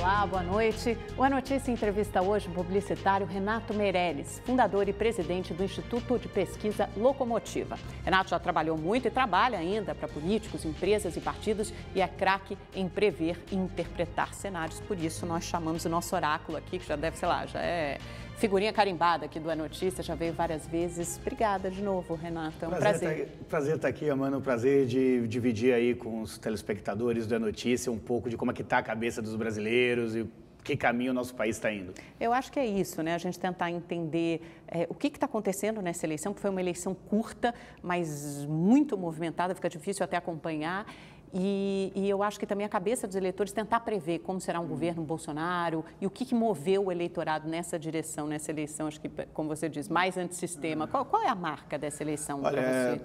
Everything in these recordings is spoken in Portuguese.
Olá, boa noite. O A Notícia entrevista hoje o publicitário Renato Meirelles, fundador e presidente do Instituto de Pesquisa Locomotiva. Renato já trabalhou muito e trabalha ainda para políticos, empresas e partidos e é craque em prever e interpretar cenários. Por isso, nós chamamos o nosso oráculo aqui, que já deve, sei lá, já é figurinha carimbada aqui do A Notícia, já veio várias vezes. Obrigada de novo, Renato, é um prazer. Prazer estar aqui, Amanda, um prazer de dividir aí com os telespectadores do A Notícia um pouco de como é que está a cabeça dos brasileiros e que caminho o nosso país está indo. Eu acho que é isso, né? A gente tentar entender o que está acontecendo nessa eleição, que foi uma eleição curta, mas muito movimentada, fica difícil até acompanhar. E eu acho que também a cabeça dos eleitores tentar prever como será um governo Bolsonaro e o que moveu o eleitorado nessa direção, nessa eleição, acho que, como você diz, mais antissistema. Qual é a marca dessa eleição para você?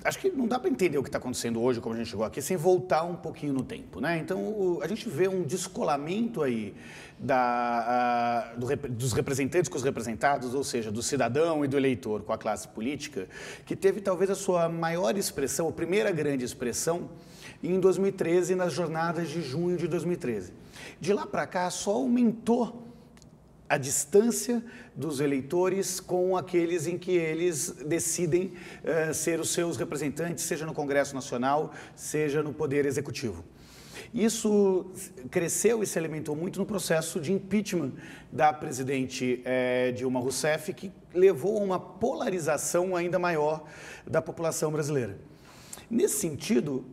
Acho que não dá para entender o que está acontecendo hoje, como a gente chegou aqui, sem voltar um pouquinho no tempo, né? Então, a gente vê um descolamento aí dos representantes com os representados, ou seja, do cidadão e do eleitor com a classe política, que teve talvez a sua maior expressão, a primeira grande expressão, em 2013, nas jornadas de junho de 2013. De lá para cá, só aumentou a distância dos eleitores com aqueles em que eles decidem ser os seus representantes, seja no Congresso Nacional, seja no Poder Executivo. Isso cresceu e se alimentou muito no processo de impeachment da presidente Dilma Rousseff, que levou a uma polarização ainda maior da população brasileira. Nesse sentido,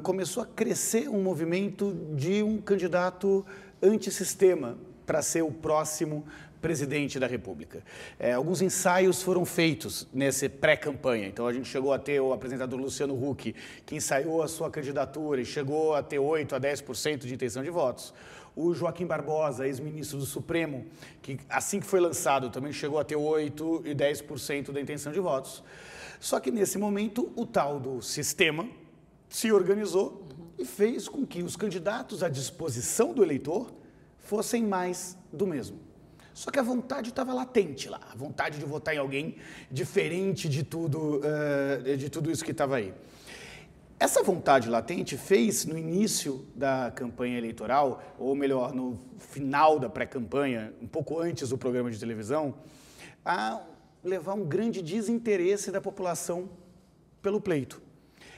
começou a crescer um movimento de um candidato antissistema para ser o próximo presidente da República. Alguns ensaios foram feitos nessa pré-campanha. Então, a gente chegou a ter o apresentador Luciano Huck, que ensaiou a sua candidatura e chegou a ter 8% a 10% de intenção de votos. O Joaquim Barbosa, ex-ministro do Supremo, que assim que foi lançado também chegou a ter 8% e 10% da intenção de votos. Só que nesse momento, o tal do sistema se organizou e fez com que os candidatos à disposição do eleitor fossem mais do mesmo. Só que a vontade estava latente lá, a vontade de votar em alguém diferente de tudo isso que estava aí. Essa vontade latente fez, no início da campanha eleitoral, ou melhor, no final da pré-campanha, um pouco antes do programa de televisão, a levar um grande desinteresse da população pelo pleito.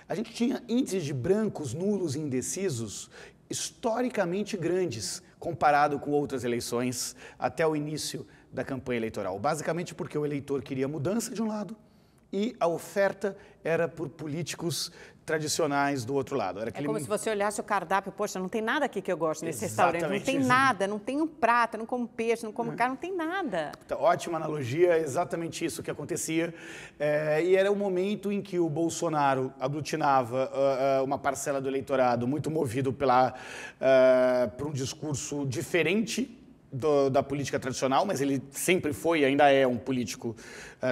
A gente tinha índices de brancos, nulos e indecisos historicamente grandes, comparado com outras eleições até o início da campanha eleitoral. Basicamente porque o eleitor queria mudança de um lado e a oferta era por políticos tradicionais do outro lado. Era como se você olhasse o cardápio, poxa, não tem nada aqui que eu gosto nesse restaurante, não tem nada, não tem um prato, não como peixe, não como carne, não tem nada. Ótima analogia, exatamente isso que acontecia. E era o momento em que o Bolsonaro aglutinava uma parcela do eleitorado muito movido por um discurso diferente da política tradicional, mas ele sempre foi e ainda é um político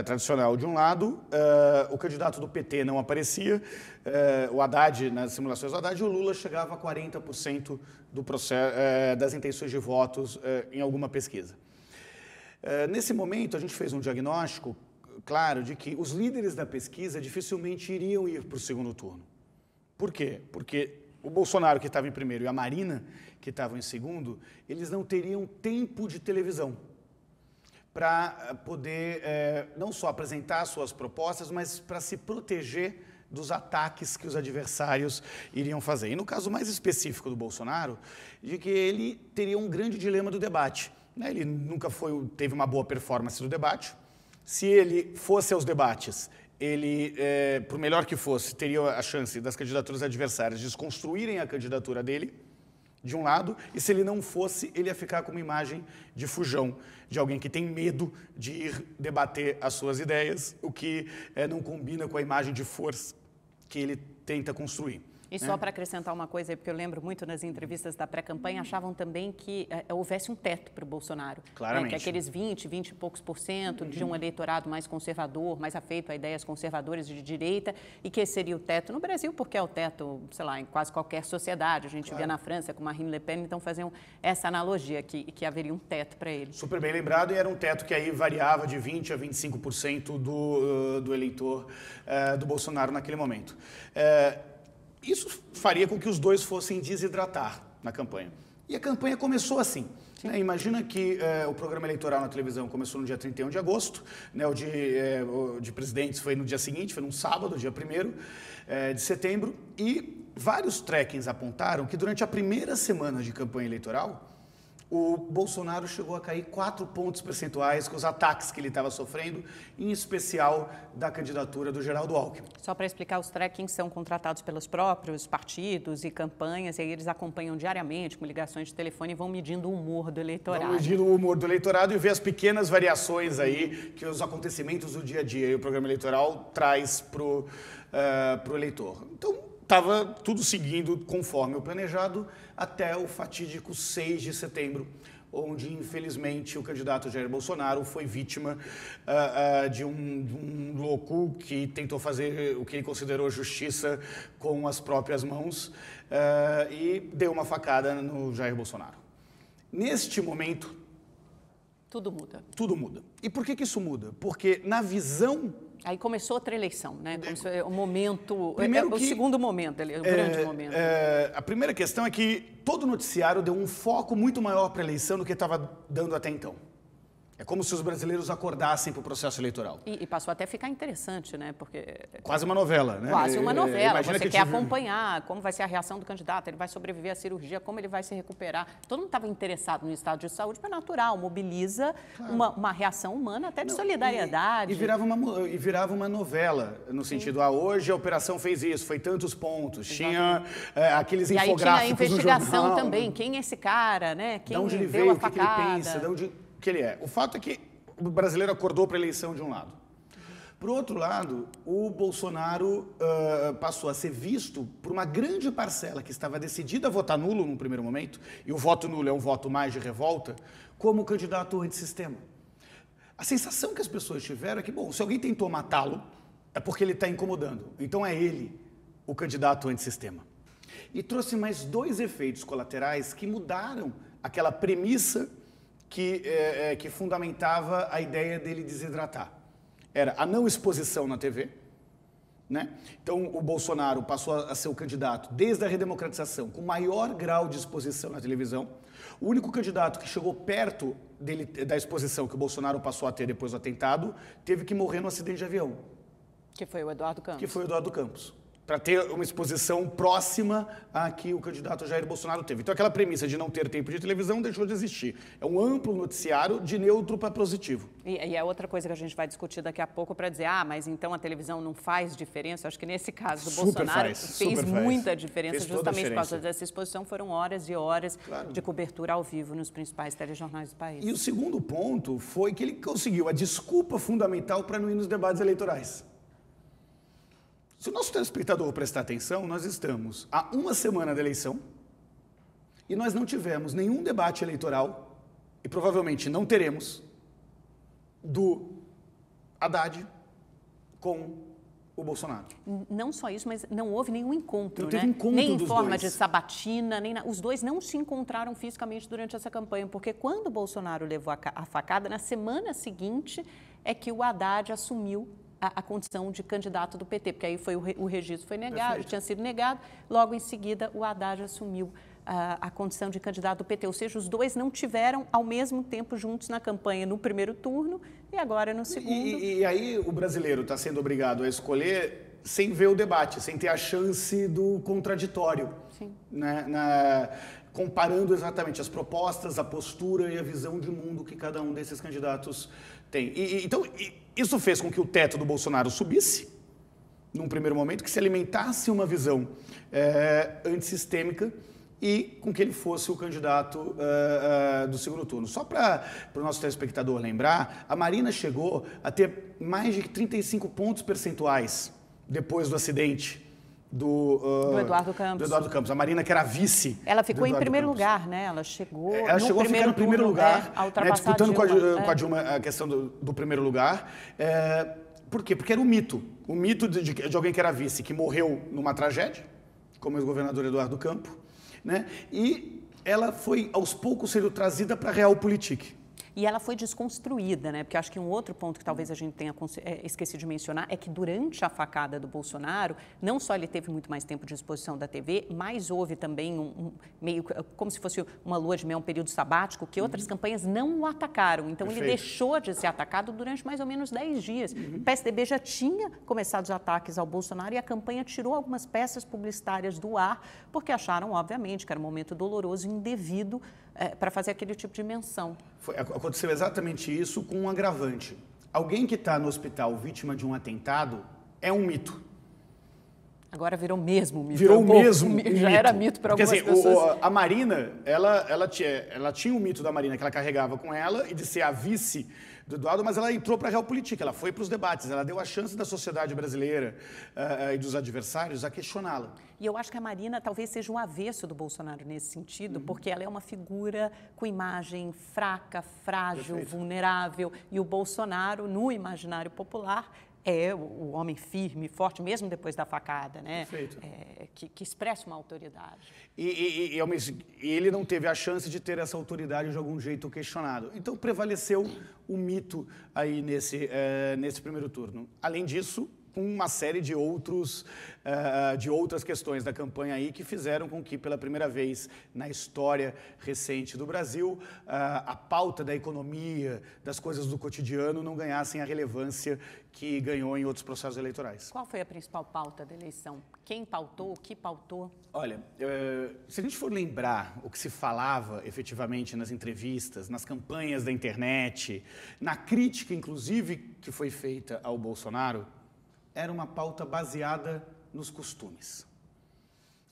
tradicional de um lado. O candidato do PT não aparecia, o Haddad, nas simulações do Haddad, e o Lula chegava a 40% das intenções de votos em alguma pesquisa. Nesse momento, a gente fez um diagnóstico claro de que os líderes da pesquisa dificilmente iriam ir para o segundo turno. Por quê? Porque o Bolsonaro, que estava em primeiro, e a Marina, que estavam em segundo, eles não teriam tempo de televisão para poder não só apresentar suas propostas, mas para se proteger dos ataques que os adversários iriam fazer. E no caso mais específico do Bolsonaro, de que ele teria um grande dilema do debate. Ele nunca teve uma boa performance no debate. Se ele fosse aos debates, ele, por melhor que fosse, teria a chance das candidaturas adversárias desconstruírem a candidatura dele, de um lado, e se ele não fosse, ele ia ficar com uma imagem de fujão, de alguém que tem medo de ir debater as suas ideias, o que não combina com a imagem de força que ele tenta construir. E só para acrescentar uma coisa, porque eu lembro muito nas entrevistas da pré-campanha, achavam também que houvesse um teto para o Bolsonaro. Claramente. Que aqueles 20 e poucos por cento de um eleitorado mais conservador, mais afeito a ideias conservadoras de direita, e que esse seria o teto no Brasil, porque é o teto, sei lá, em quase qualquer sociedade. A gente vê na França com Marine Le Pen, então faziam essa analogia, que haveria um teto para ele. Super bem lembrado, e era um teto que aí variava de 20% a 25% do eleitor do Bolsonaro naquele momento. Isso faria com que os dois fossem desidratar na campanha. E a campanha começou assim. Né? Imagina que o programa eleitoral na televisão começou no dia 31 de agosto, né? O de presidentes foi no dia seguinte, foi num sábado, dia 1º de setembro, e vários trackings apontaram que durante a primeira semana de campanha eleitoral, o Bolsonaro chegou a cair 4 pontos percentuais com os ataques que ele estava sofrendo, em especial da candidatura do Geraldo Alckmin. Só para explicar, os trackings são contratados pelos próprios partidos e campanhas, e aí eles acompanham diariamente com ligações de telefone e vão medindo o humor do eleitorado. Vão medindo o humor do eleitorado e ver as pequenas variações aí que os acontecimentos do dia a dia e o programa eleitoral traz para o eleitor. Então, estava tudo seguindo conforme o planejado até o fatídico 6 de setembro, onde, infelizmente, o candidato Jair Bolsonaro foi vítima de um louco que tentou fazer o que ele considerou justiça com as próprias mãos e deu uma facada no Jair Bolsonaro. Neste momento... Tudo muda. Tudo muda. E por que isso muda? Porque, na visão... Aí começou outra eleição, né? O momento, o segundo momento, o grande momento. A primeira questão é que todo noticiário deu um foco muito maior para a eleição do que estava dando até então. É como se os brasileiros acordassem para o processo eleitoral. E passou até a ficar interessante, né? Porque... Quase uma novela, né? Quase uma novela. Você quer acompanhar como vai ser a reação do candidato, ele vai sobreviver à cirurgia, como ele vai se recuperar. Todo mundo estava interessado no estado de saúde, mas é natural, mobiliza uma reação humana até de solidariedade. E virava uma novela, no sentido, hoje a operação fez isso, foi tantos pontos, tinha aqueles infográficos no jornal. E aí tinha a investigação também, quem é esse cara, né? Quem de onde ele deu veio, a facada. o que ele pensa, de onde... que ele é. O fato é que o brasileiro acordou para a eleição de um lado. Por outro lado, o Bolsonaro passou a ser visto por uma grande parcela que estava decidida a votar nulo num primeiro momento, e o voto nulo é um voto mais de revolta, como candidato antissistema. A sensação que as pessoas tiveram é que, bom, se alguém tentou matá-lo, é porque ele está incomodando. Então é ele o candidato antissistema. E trouxe mais 2 efeitos colaterais que mudaram aquela premissa que fundamentava a ideia dele desidratar. Era a não exposição na TV, né? Então, o Bolsonaro passou a ser o candidato, desde a redemocratização, com maior grau de exposição na televisão. O único candidato que chegou perto da exposição que o Bolsonaro passou a ter depois do atentado, teve que morrer no acidente de avião. Que foi o Eduardo Campos. Que foi o Eduardo Campos. Para ter uma exposição próxima a que o candidato Jair Bolsonaro teve. Então, aquela premissa de não ter tempo de televisão deixou de existir. É um amplo noticiário de neutro para positivo. E é outra coisa que a gente vai discutir daqui a pouco para dizer, mas então a televisão não faz diferença? Acho que nesse caso do Bolsonaro fez muita diferença, justamente por causa dessa exposição. Foram horas e horas de cobertura ao vivo nos principais telejornais do país. E o segundo ponto foi que ele conseguiu a desculpa fundamental para não ir nos debates eleitorais. Se o nosso telespectador prestar atenção, nós estamos há uma semana da eleição e nós não tivemos nenhum debate eleitoral, e provavelmente não teremos, do Haddad com o Bolsonaro. Não só isso, mas não houve nenhum encontro, não teve encontro nem em dos forma dois. de sabatina, nem os dois não se encontraram fisicamente durante essa campanha, porque quando o Bolsonaro levou a facada, na semana seguinte é que o Haddad assumiu a condição de candidato do PT, porque aí foi o registro foi negado, tinha sido negado, logo em seguida o Haddad assumiu a condição de candidato do PT, ou seja, os dois não tiveram ao mesmo tempo juntos na campanha no primeiro turno e agora no segundo. E aí o brasileiro está sendo obrigado a escolher sem ver o debate, sem ter a chance do contraditório, né? Comparando exatamente as propostas, a postura e a visão de mundo que cada um desses candidatos tem. Então, isso fez com que o teto do Bolsonaro subisse, num primeiro momento, que se alimentasse uma visão antissistêmica e com que ele fosse o candidato do segundo turno. Só para o nosso telespectador lembrar, a Marina chegou a ter mais de 35 pontos percentuais depois do acidente do Eduardo Campos. Do Eduardo Campos. A Marina, que era vice. Ela ficou em primeiro lugar, né? Ela chegou a ficar no primeiro lugar, disputando com a Dilma a questão do primeiro lugar. Por quê? Porque era um mito. O mito de alguém que era vice, que morreu numa tragédia, como o ex-governador Eduardo Campos, né? E ela foi, aos poucos, sendo trazida para a realpolitik. E ela foi desconstruída, né? Porque acho que um outro ponto que talvez a gente tenha esquecido de mencionar é que durante a facada do Bolsonaro, não só ele teve muito mais tempo de exposição da TV, mas houve também meio como se fosse uma lua de mel, um período sabático, que outras campanhas não o atacaram. Então, ele deixou de ser atacado durante mais ou menos 10 dias. O PSDB já tinha começado os ataques ao Bolsonaro e a campanha tirou algumas peças publicitárias do ar, porque acharam, obviamente, que era um momento doloroso e indevido para fazer aquele tipo de menção. Aconteceu exatamente isso com um agravante. Alguém que está no hospital vítima de um atentado é um mito. Agora virou mesmo mito. Virou mesmo mito. Já era mito para algumas pessoas. A Marina, ela tinha um mito da Marina que ela carregava com ela e de ser a vice do Eduardo, mas ela entrou para a realpolitik, ela foi para os debates, ela deu a chance da sociedade brasileira e dos adversários a questioná-la. E eu acho que a Marina talvez seja o avesso do Bolsonaro nesse sentido, porque ela é uma figura com imagem fraca, frágil, vulnerável, e o Bolsonaro, no imaginário popular, é o homem firme, forte, mesmo depois da facada, né? Que expressa uma autoridade. E ele não teve a chance de ter essa autoridade de algum jeito questionado. Então, prevaleceu o mito aí nesse primeiro turno. Além disso, com uma série de outras questões da campanha aí que fizeram com que, pela primeira vez na história recente do Brasil, a pauta da economia, das coisas do cotidiano, não ganhassem a relevância que ganhou em outros processos eleitorais. Qual foi a principal pauta da eleição? Quem pautou? O que pautou? Olha, se a gente for lembrar o que se falava efetivamente nas entrevistas, nas campanhas da internet, na crítica, inclusive, que foi feita ao Bolsonaro, era uma pauta baseada nos costumes.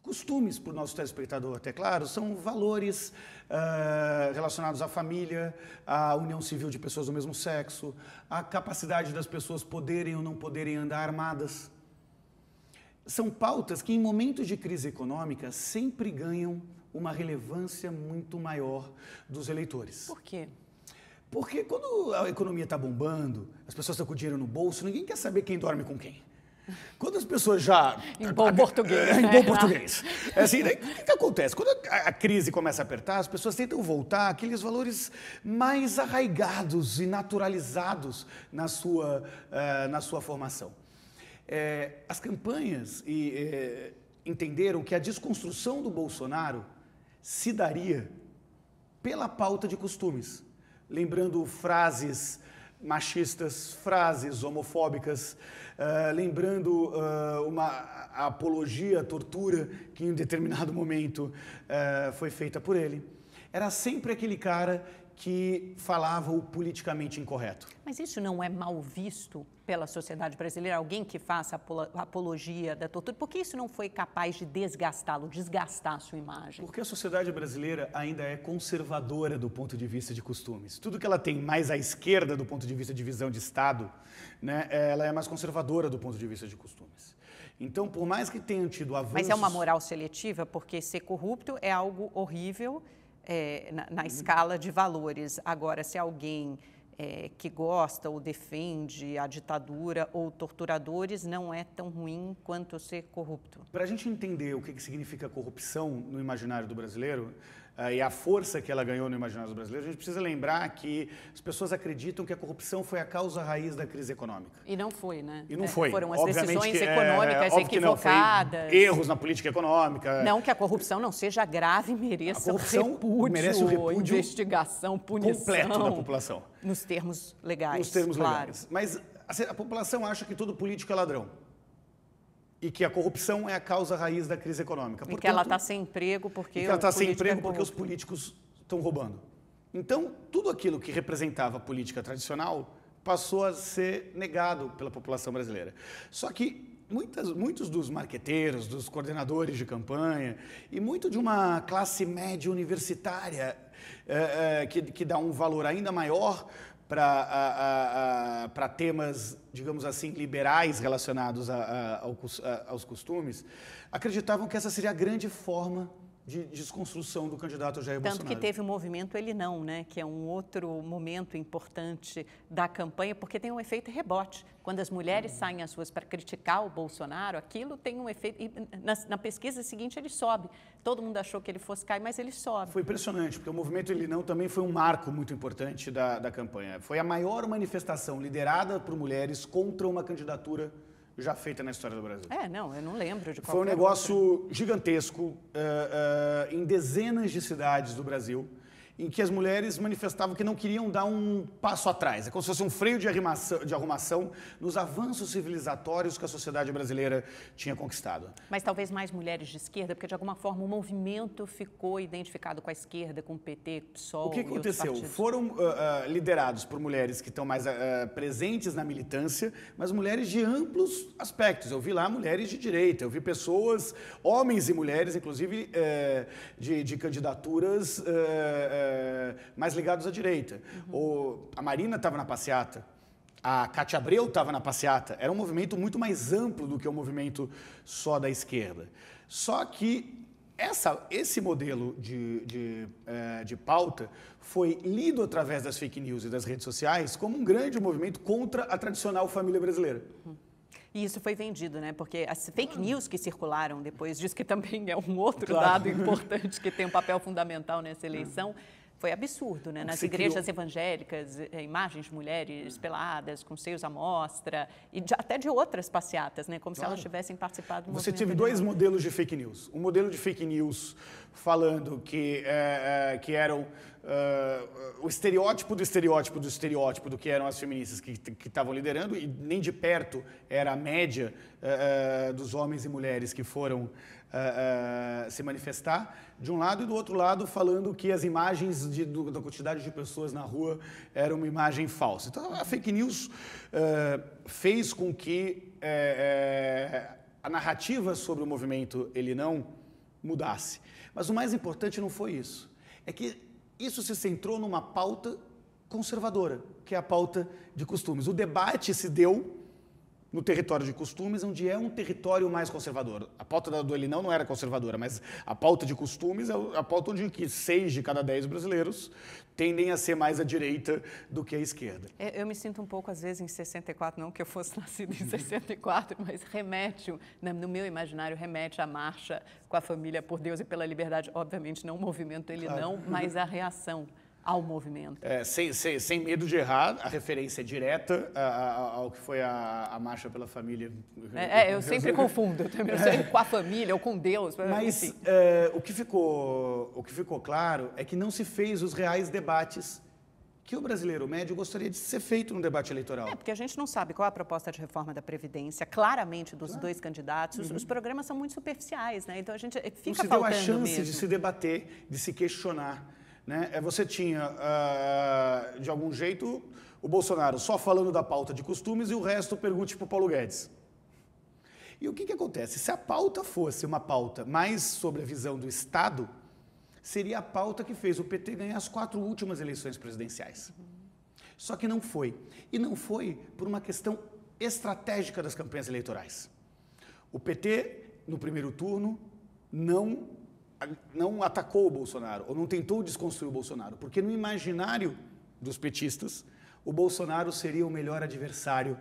Costumes, para o nosso telespectador, até claro, são valores relacionados à família, à união civil de pessoas do mesmo sexo, à capacidade das pessoas poderem ou não poderem andar armadas. São pautas que, em momentos de crise econômica, sempre ganham uma relevância muito maior dos eleitores. Por quê? Porque quando a economia está bombando, as pessoas estão com dinheiro no bolso, ninguém quer saber quem dorme com quem. Quando as pessoas já... Em bom português. Em bom português. Assim, o que acontece? Quando a crise começa a apertar, as pessoas tentam voltar àqueles valores mais arraigados e naturalizados na sua formação. As campanhas entenderam que a desconstrução do Bolsonaro se daria pela pauta de costumes. Lembrando frases machistas, frases homofóbicas, lembrando a apologia à tortura que em determinado momento foi feita por ele. Era sempre aquele cara que falava o politicamente incorreto. Mas isso não é mal visto pela sociedade brasileira? Alguém que faça apologia da tortura? Por que isso não foi capaz de desgastar a sua imagem? Porque a sociedade brasileira ainda é conservadora do ponto de vista de costumes. Tudo que ela tem mais à esquerda do ponto de vista de visão de Estado, né, ela é mais conservadora do ponto de vista de costumes. Então, por mais que tenham tido avanços... Mas é uma moral seletiva? Porque ser corrupto é algo horrível na escala de valores. Agora, se alguém que gosta ou defende a ditadura ou torturadores, não é tão ruim quanto ser corrupto. Para a gente entender o que significa corrupção no imaginário do brasileiro e a força que ela ganhou no imaginário do brasileiro, a gente precisa lembrar que as pessoas acreditam que a corrupção foi a causa raiz da crise econômica. E não foi, né? E não foi. Foram as decisões econômicas equivocadas. Erros na política econômica. Não que a corrupção não seja grave e mereça merece o repúdio, investigação, punição. Completo da população. Nos termos legais. Nos termos legais. Mas a população acha que todo político é ladrão. E que a corrupção é a causa raiz da crise econômica. Portanto, e que ela está sem emprego porque os políticos estão roubando. Então, tudo aquilo que representava a política tradicional passou a ser negado pela população brasileira. Só que muitos dos marqueteiros, dos coordenadores de campanha e muito de uma classe média universitária que dá um valor ainda maior para temas, digamos assim, liberais relacionados aos costumes, acreditavam que essa seria a grande forma de desconstrução do candidato Jair Bolsonaro. Tanto que teve o movimento Ele Não, né, que é um outro momento importante da campanha, porque tem um efeito rebote. Quando as mulheres saem às ruas para criticar o Bolsonaro, aquilo tem um efeito... E na pesquisa seguinte ele sobe. Todo mundo achou que ele fosse cair, mas ele sobe. Foi impressionante, porque o movimento Ele Não também foi um marco muito importante da campanha. Foi a maior manifestação liderada por mulheres contra uma candidatura já feita na história do Brasil. Não, eu não lembro de qualquer Foi um negócio gigantesco em dezenas de cidades do Brasil, em que as mulheres manifestavam que não queriam dar um passo atrás. É como se fosse um freio de arrumação nos avanços civilizatórios que a sociedade brasileira tinha conquistado. Mas talvez mais mulheres de esquerda, porque de alguma forma o movimento ficou identificado com a esquerda, com o PT, com o PSOL. O que aconteceu? Foram liderados por mulheres que estão mais presentes na militância, mas mulheres de amplos aspectos. Eu vi lá mulheres de direita, eu vi pessoas, homens e mulheres, inclusive, de candidaturas mais ligados à direita. A Marina estava na passeata, a Cátia Abreu estava na passeata. Era um movimento muito mais amplo do que um movimento só da esquerda. Só que esse modelo de pauta foi lido através das fake news e das redes sociais como um grande movimento contra a tradicional família brasileira. E isso foi vendido, né? Porque as fake news que circularam depois disso, que também é um outro dado importante que tem um papel fundamental nessa eleição, foi absurdo, né? Nas igrejas evangélicas, imagens de mulheres peladas, com seios à mostra, e até de outras passeatas, né? Como se elas tivessem participado do movimento. Você teve dois modelos de fake news. Um modelo de fake news falando que eram o estereótipo do estereótipo do estereótipo do que eram as feministas que estavam liderando, e nem de perto era a média dos homens e mulheres que foram se manifestar, de um lado, e do outro lado falando que as imagens da quantidade de pessoas na rua eram uma imagem falsa. Então, a fake news fez com que a narrativa sobre o movimento Ele Não mudasse. Mas o mais importante não foi isso. É que isso se centrou numa pauta conservadora, que é a pauta de costumes. O debate se deu no território de costumes, onde é um território mais conservador. A pauta do Ele Não era conservadora, mas a pauta de costumes é a pauta onde 6 de cada 10 brasileiros tendem a ser mais à direita do que à esquerda. Eu me sinto um pouco, às vezes, em 64, não que eu fosse nascido em 64, mas remete, no meu imaginário, remete à marcha com a família por Deus e pela liberdade. Obviamente, não o movimento Ele Não, mas a reação ao movimento. Sem medo de errar, a referência é direta ao que foi a Marcha pela Família. Eu sempre confundo, eu também sei, com a família ou com Deus. Mas o que ficou claro é que não se fez os reais debates que o brasileiro médio gostaria de ser feito no debate eleitoral. Porque a gente não sabe qual é a proposta de reforma da Previdência, claramente, dos dois candidatos. Os programas são muito superficiais, né? Então a gente fica faltando mesmo. Não se deu a chance de se debater, de se questionar. Né? Você tinha, de algum jeito, o Bolsonaro só falando da pauta de costumes e o resto pergunte para o Paulo Guedes. E o que acontece? Se a pauta fosse uma pauta mais sobre a visão do Estado, seria a pauta que fez o PT ganhar as 4 últimas eleições presidenciais. Só que não foi. E não foi por uma questão estratégica das campanhas eleitorais. O PT, no primeiro turno, não atacou o Bolsonaro, ou não tentou desconstruir o Bolsonaro, porque no imaginário dos petistas, o Bolsonaro seria o melhor adversário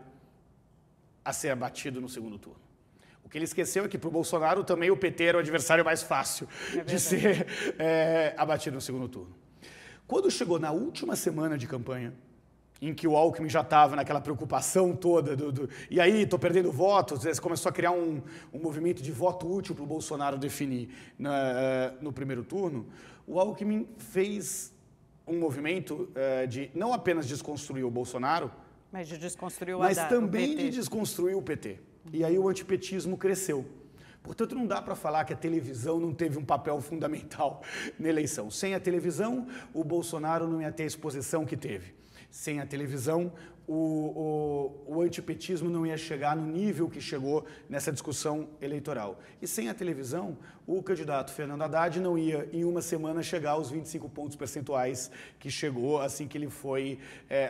a ser abatido no segundo turno. O que ele esqueceu é que, para o Bolsonaro, também o PT era o adversário mais fácil de ser abatido no segundo turno. Quando chegou na última semana de campanha, em que o Alckmin já estava naquela preocupação toda, e aí, estou perdendo votos, você começou a criar um movimento de voto útil para o Bolsonaro definir no primeiro turno, o Alckmin fez um movimento de não apenas desconstruir o Bolsonaro, mas de desconstruir o mas também de desconstruir o PT. E aí o antipetismo cresceu. Portanto, não dá para falar que a televisão não teve um papel fundamental na eleição. Sem a televisão, o Bolsonaro não ia ter a exposição que teve. Sem a televisão, o antipetismo não ia chegar no nível que chegou nessa discussão eleitoral. E sem a televisão, o candidato Fernando Haddad não ia, em uma semana, chegar aos 25 pontos percentuais que chegou assim que ele foi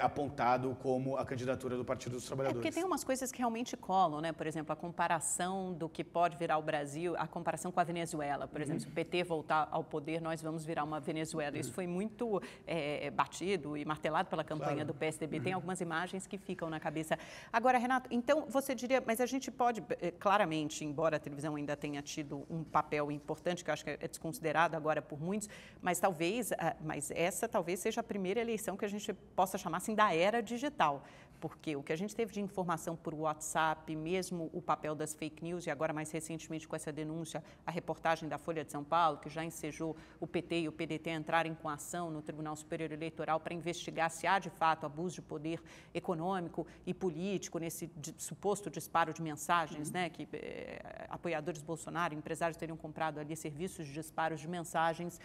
apontado como a candidatura do Partido dos Trabalhadores. Porque tem umas coisas que realmente colam, né? Por exemplo, a comparação do que pode virar o Brasil, a comparação com a Venezuela. Por exemplo, se o PT voltar ao poder, nós vamos virar uma Venezuela. Isso foi muito batido e martelado pela campanha do PSDB. Tem algumas imagens que ficam na cabeça. Agora, Renato, então você diria, mas a gente pode, claramente, embora a televisão ainda tenha tido um papel importante, que eu acho que é desconsiderado agora por muitos, mas essa talvez seja a primeira eleição que a gente possa chamar assim da era digital, porque o que a gente teve de informação por WhatsApp, mesmo o papel das fake news e agora mais recentemente com essa denúncia, a reportagem da Folha de São Paulo, que já ensejou o PT e o PDT a entrarem com ação no Tribunal Superior Eleitoral para investigar se há de fato abuso de poder econômico e político nesse suposto disparo de mensagens, né, que apoiadores Bolsonaro, empresários teriam comprado ali serviços de disparos de mensagens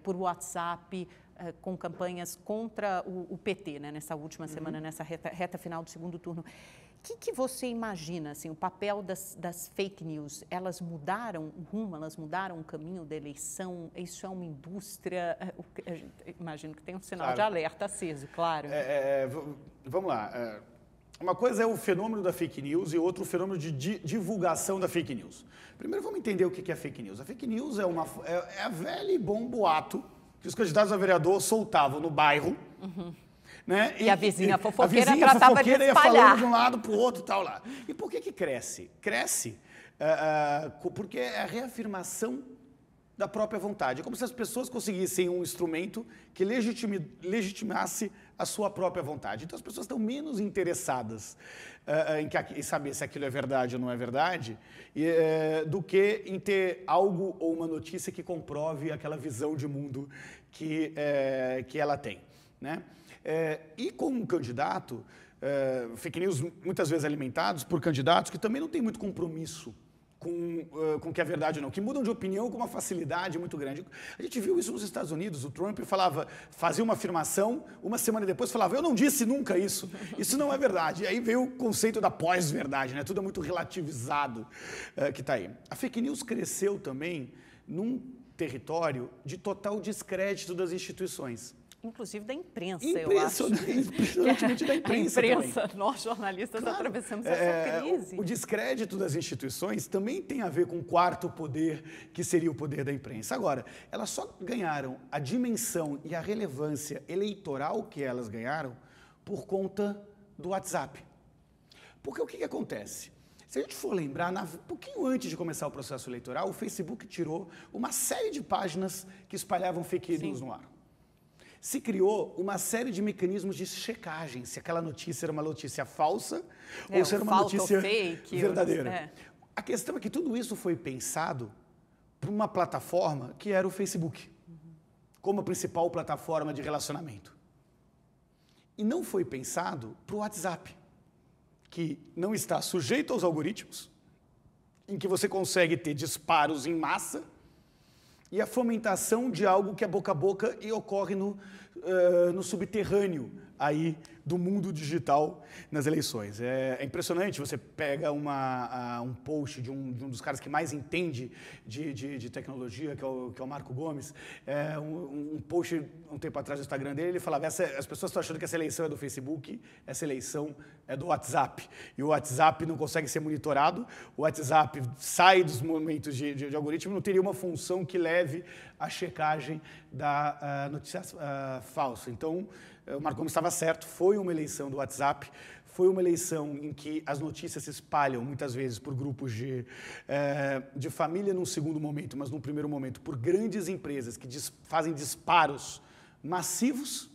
por WhatsApp, com campanhas contra o PT, né, nessa última semana, nessa reta final do segundo turno. O que você imagina, assim, o papel das fake news? Elas mudaram o rumo, elas mudaram o caminho da eleição? Isso é uma indústria? Imagino que tem um sinal de alerta aceso, claro. Vamos lá. Uma coisa é o fenômeno da fake news e outro o fenômeno de divulgação da fake news. Primeiro vamos entender o que é fake news. A fake news é a velha e bom boato que os candidatos a vereador soltavam no bairro, né? E a vizinha fofoqueira tratava de espalhar. Ia falando de um lado para o outro e tal lá. E por que cresce? Cresce porque é a reafirmação da própria vontade. É como se as pessoas conseguissem um instrumento que legitimasse a sua própria vontade. Então as pessoas estão menos interessadas em saber se aquilo é verdade ou não é verdade, do que em ter algo ou uma notícia que comprove aquela visão de mundo que ela tem, né? E com um candidato, fake news muitas vezes alimentados por candidatos que também não têm muito compromisso com que é verdade ou não, que mudam de opinião com uma facilidade muito grande. A gente viu isso nos Estados Unidos, o Trump fazia uma afirmação, uma semana depois falava, eu não disse nunca isso não é verdade. E aí veio o conceito da pós-verdade, né? Tudo é muito relativizado que está aí. A fake news cresceu também num território de total descrédito das instituições. Inclusive da imprensa, eu acho. Impressionantemente da imprensa também. Nós jornalistas atravessamos essa crise. O descrédito das instituições também tem a ver com o quarto poder, que seria o poder da imprensa. Agora, elas só ganharam a dimensão e a relevância eleitoral que elas ganharam por conta do WhatsApp. Porque o que acontece? Se a gente for lembrar, um pouquinho antes de começar o processo eleitoral, o Facebook tirou uma série de páginas que espalhavam fake news no ar. Se criou uma série de mecanismos de checagem, se aquela notícia era uma notícia falsa ou se era uma notícia fake, verdadeira. A questão é que tudo isso foi pensado por uma plataforma que era o Facebook, como a principal plataforma de relacionamento. E não foi pensado para o WhatsApp, que não está sujeito aos algoritmos, em que você consegue ter disparos em massa, e a fomentação de algo que é boca a boca e ocorre no subterrâneo aí do mundo digital nas eleições. É impressionante, você pega um post de um dos caras que mais entende de tecnologia, que é o Marco Gomes, um post um tempo atrás no Instagram dele, ele falava, as pessoas estão achando que essa eleição é do Facebook, essa eleição é do WhatsApp. E o WhatsApp não consegue ser monitorado, o WhatsApp sai dos momentos de algoritmo, não teria uma função que leve à checagem da notícia falsa. Então, o Marco Gomes estava certo, foi uma eleição do WhatsApp, foi uma eleição em que as notícias se espalham, muitas vezes, por grupos de família num segundo momento, mas num primeiro momento, por grandes empresas que fazem disparos massivos.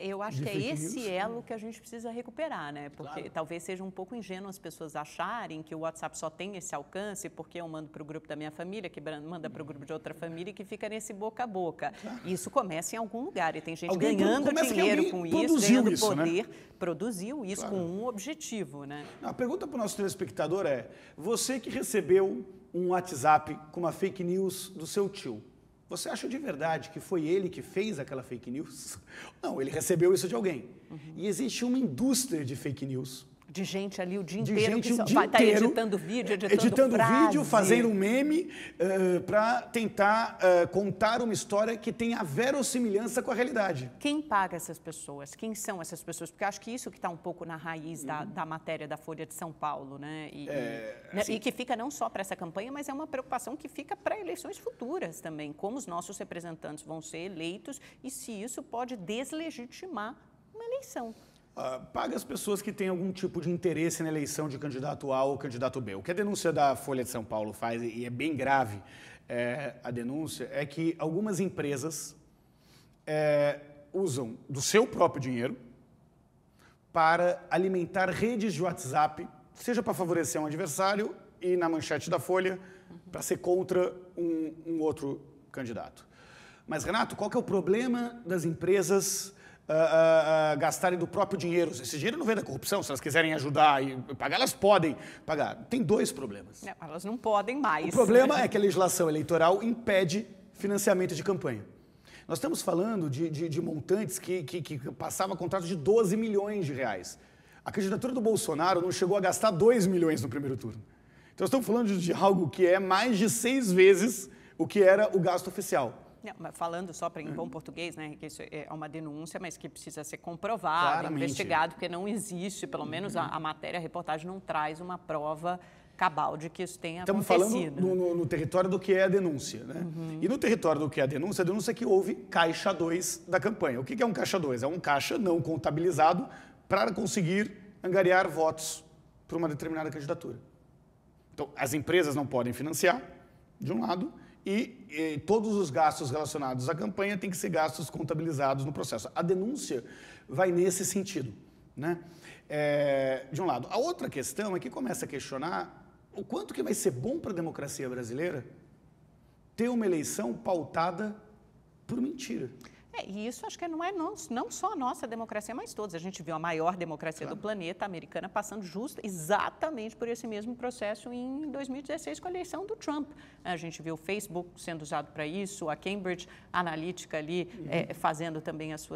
Eu acho que é esse elo que a gente precisa recuperar, né? Porque talvez seja um pouco ingênuo as pessoas acharem que o WhatsApp só tem esse alcance porque eu mando para o grupo da minha família, que manda para o grupo de outra família e que fica nesse boca a boca. Isso começa em algum lugar e tem gente ganhando dinheiro com isso, ganhando poder, produziu isso com um objetivo, né? A pergunta para o nosso telespectador é, você que recebeu um WhatsApp com uma fake news do seu tio, você acha de verdade que foi ele que fez aquela fake news? Não, ele recebeu isso de alguém. E existe uma indústria de fake news De gente ali o dia De inteiro gente que o dia vai estar inteiro, editando vídeo, editando vídeo, fazendo um meme para tentar contar uma história que tenha verossimilhança com a realidade. Quem paga essas pessoas? Quem são essas pessoas? Porque eu acho que isso que está um pouco na raiz da matéria da Folha de São Paulo, né? E que fica não só para essa campanha, mas é uma preocupação que fica para eleições futuras também. Como os nossos representantes vão ser eleitos e se isso pode deslegitimar uma eleição. Paga as pessoas que têm algum tipo de interesse na eleição de candidato A ou candidato B. O que a denúncia da Folha de São Paulo faz, e é bem grave a denúncia, é que algumas empresas usam do seu próprio dinheiro para alimentar redes de WhatsApp, seja para favorecer um adversário e na manchete da Folha, para ser contra um outro candidato. Mas, Renato, qual que é o problema das empresas gastarem do próprio dinheiro? Esse dinheiro não vem da corrupção, se elas quiserem ajudar e pagar, elas podem pagar. Tem dois problemas. Não, elas não podem mais. O problema é que a legislação eleitoral impede financiamento de campanha. Nós estamos falando de montantes que passavam contratos de 12 milhões de reais. A candidatura do Bolsonaro não chegou a gastar 2 milhões no primeiro turno. Então, estamos falando de algo que é mais de 6 vezes o que era o gasto oficial. Não, mas falando só em bom português, né, que isso é uma denúncia, mas que precisa ser comprovado, Claramente. Investigado, porque não existe, pelo menos a matéria, a reportagem não traz uma prova cabal de que isso tenha acontecido. Estamos falando no território do que é a denúncia, né? E no território do que é a denúncia é que houve caixa 2 da campanha. O que é um caixa 2? É um caixa não contabilizado para conseguir angariar votos para uma determinada candidatura. Então, as empresas não podem financiar, de um lado, e todos os gastos relacionados à campanha têm que ser gastos contabilizados no processo. A denúncia vai nesse sentido, né? De um lado. A outra questão é que começa a questionar o quanto que vai ser bom para a democracia brasileira ter uma eleição pautada por mentira. E isso acho que não só a nossa democracia, mas todos. A gente viu a maior democracia do planeta, a americana, passando exatamente por esse mesmo processo em 2016 com a eleição do Trump. A gente viu o Facebook sendo usado para isso, a Cambridge Analytica ali fazendo também as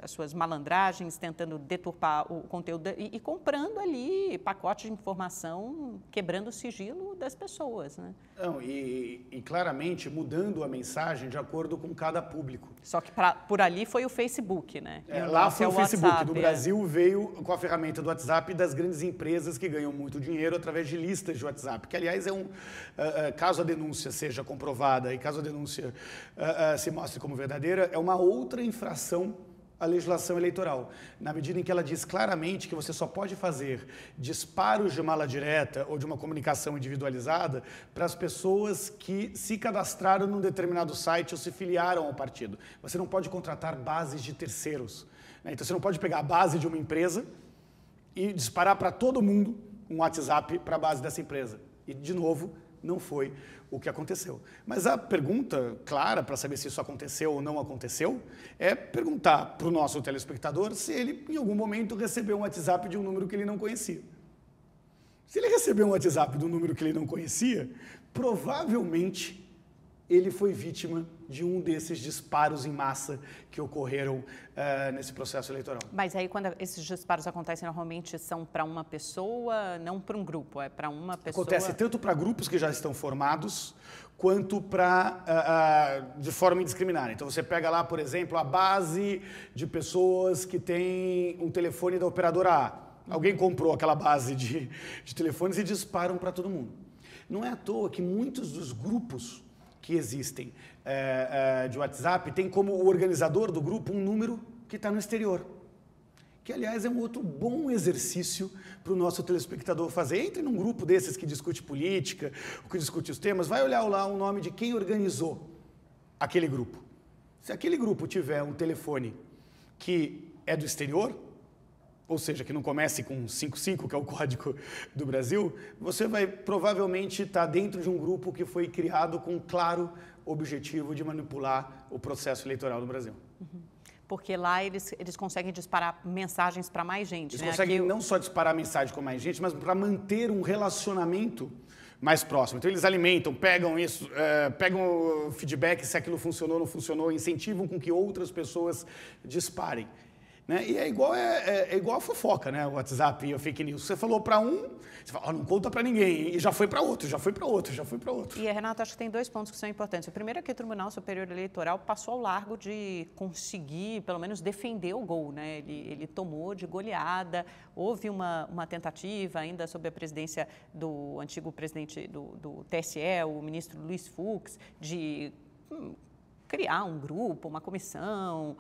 suas malandragens, tentando deturpar o conteúdo e comprando ali pacotes de informação, quebrando o sigilo das pessoas, né? Não, e claramente mudando a mensagem de acordo com cada público. Só que por ali foi o Facebook, né? Lá foi o Facebook. WhatsApp, no Brasil veio com a ferramenta do WhatsApp das grandes empresas que ganham muito dinheiro através de listas de WhatsApp, que aliás caso a denúncia seja comprovada e caso a denúncia se mostre como verdadeira, é uma outra infração à legislação eleitoral, na medida em que ela diz claramente que você só pode fazer disparos de mala direta ou de uma comunicação individualizada para as pessoas que se cadastraram num determinado site ou se filiaram ao partido. Você não pode contratar bases de terceiros, né? Então você não pode pegar a base de uma empresa e disparar para todo mundo um WhatsApp para a base dessa empresa. E, de novo, não foi o que aconteceu. Mas a pergunta clara para saber se isso aconteceu ou não aconteceu é perguntar para o nosso telespectador se ele, em algum momento, recebeu um WhatsApp de um número que ele não conhecia. Se ele recebeu um WhatsApp de um número que ele não conhecia, provavelmente ele foi vítima de um desses disparos em massa que ocorreram nesse processo eleitoral. Mas aí, quando esses disparos acontecem, normalmente são para uma pessoa, não para um grupo, é para uma pessoa... Acontece tanto para grupos que já estão formados, quanto de forma indiscriminada. Então, você pega lá, por exemplo, a base de pessoas que têm um telefone da operadora A. Alguém comprou aquela base de telefones e disparam para todo mundo. Não é à toa que muitos dos grupos que existem de WhatsApp tem como organizador do grupo um número que está no exterior. Que, aliás, é um outro bom exercício para o nosso telespectador fazer. Entre num grupo desses que discute política, que discute os temas, vai olhar lá o nome de quem organizou aquele grupo. Se aquele grupo tiver um telefone que é do exterior, ou seja, que não comece com 55, que é o código do Brasil, você vai provavelmente estar dentro de um grupo que foi criado com um claro objetivo de manipular o processo eleitoral no Brasil. Porque lá eles conseguem disparar mensagens para mais gente. Eles conseguem não só disparar mensagem com mais gente, mas para manter um relacionamento mais próximo. Então eles alimentam, pegam isso, pegam o feedback se aquilo funcionou ou não funcionou, incentivam com que outras pessoas disparem. Né? E é igual a fofoca, né? O WhatsApp e a fake news. Você falou para um, você fala, não conta para ninguém. E já foi para outro, já foi para outro, já foi para outro. E, Renato, acho que tem 2 pontos que são importantes. O primeiro é que o Tribunal Superior Eleitoral passou ao largo de conseguir, pelo menos, defender o gol, né? Ele tomou de goleada. Houve uma tentativa, ainda sob a presidência do antigo presidente do TSE, o ministro Luiz Fux, de criar um grupo, uma comissão,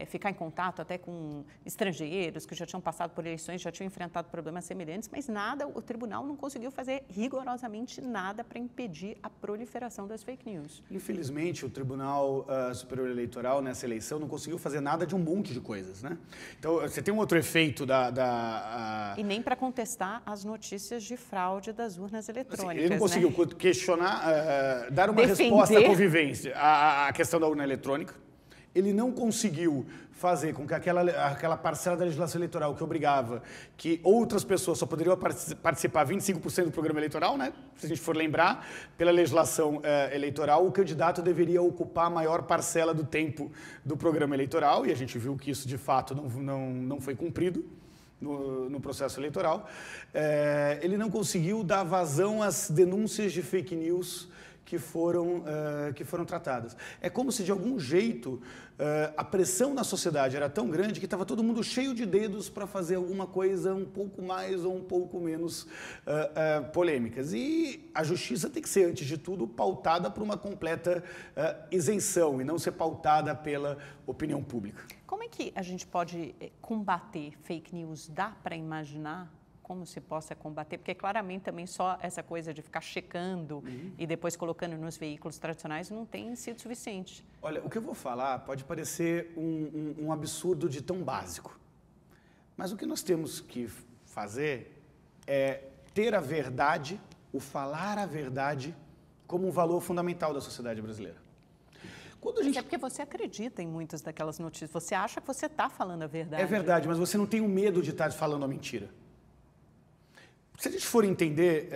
ficar em contato até com estrangeiros que já tinham passado por eleições, já tinham enfrentado problemas semelhantes, mas o tribunal não conseguiu fazer rigorosamente nada para impedir a proliferação das fake news. Infelizmente, o Tribunal Superior Eleitoral, nessa eleição, não conseguiu fazer nada de um monte de coisas, né? Então, você tem um outro efeito E nem para contestar as notícias de fraude das urnas eletrônicas, assim, ele não conseguiu, né, questionar, dar uma resposta à convivência, à questão da urna eletrônica. Ele não conseguiu fazer com que aquela parcela da legislação eleitoral que obrigava que outras pessoas só poderiam participar 25% do programa eleitoral, né? Se a gente for lembrar, pela legislação eleitoral, o candidato deveria ocupar a maior parcela do tempo do programa eleitoral, e a gente viu que isso, de fato, não foi cumprido no processo eleitoral. Ele não conseguiu dar vazão às denúncias de fake news que foram tratadas. É como se, de algum jeito, a pressão na sociedade era tão grande que estava todo mundo cheio de dedos para fazer alguma coisa um pouco mais ou um pouco menos polêmicas. E a justiça tem que ser, antes de tudo, pautada por uma completa isenção e não ser pautada pela opinião pública. Como é que a gente pode combater fake news? Dá para imaginar como se possa combater? Porque claramente também só essa coisa de ficar checando e depois colocando nos veículos tradicionais não tem sido suficiente. Olha, o que eu vou falar pode parecer um absurdo de tão básico, mas o que nós temos que fazer é ter a verdade, o falar a verdade, como um valor fundamental da sociedade brasileira. Mas é porque você acredita em muitas daquelas notícias, você acha que você está falando a verdade. É verdade, mas você não tem o medo de estar falando a mentira. Se a gente for entender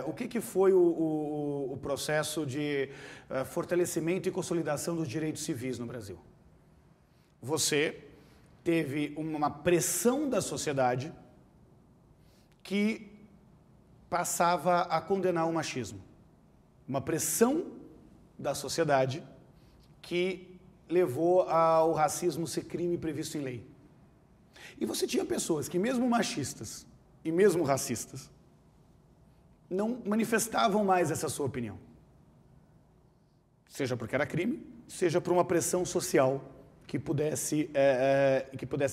o que foi o processo de fortalecimento e consolidação dos direitos civis no Brasil. Você teve uma pressão da sociedade que passava a condenar o machismo. Uma pressão da sociedade que levou ao racismo ser crime previsto em lei. E você tinha pessoas que, mesmo machistas e mesmo racistas, não manifestavam mais essa sua opinião. Seja porque era crime, seja por uma pressão social que pudesse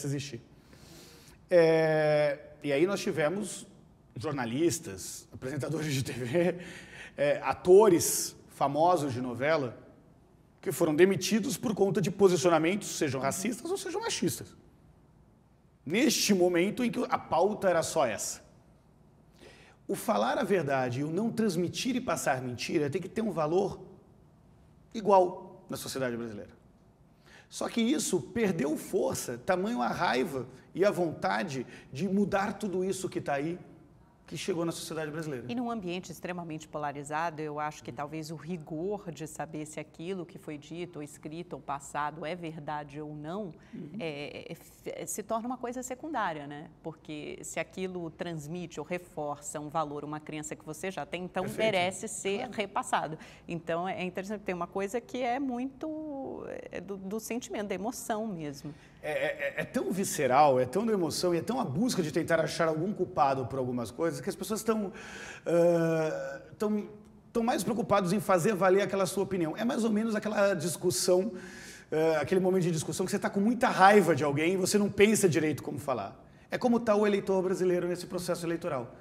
existir. E aí nós tivemos jornalistas, apresentadores de TV, atores famosos de novela, que foram demitidos por conta de posicionamentos, sejam racistas ou sejam machistas. Neste momento em que a pauta era só essa. O falar a verdade e o não transmitir e passar mentira tem que ter um valor igual na sociedade brasileira. Só que isso perdeu força, tamanho a raiva e a vontade de mudar tudo isso que está aí, que chegou na sociedade brasileira. E num ambiente extremamente polarizado, eu acho que talvez o rigor de saber se aquilo que foi dito, ou escrito, ou passado é verdade ou não, se torna uma coisa secundária, né? Porque se aquilo transmite ou reforça um valor, uma crença que você já tem, então merece ser repassado. Então é interessante, tem uma coisa que é muito do sentimento, da emoção mesmo. É tão visceral, é tão da emoção e é tão a busca de tentar achar algum culpado por algumas coisas que as pessoas estão mais preocupadas em fazer valer aquela sua opinião. É mais ou menos aquela discussão, aquele momento de discussão que você está com muita raiva de alguém e você não pensa direito como falar. É como está o eleitor brasileiro nesse processo eleitoral.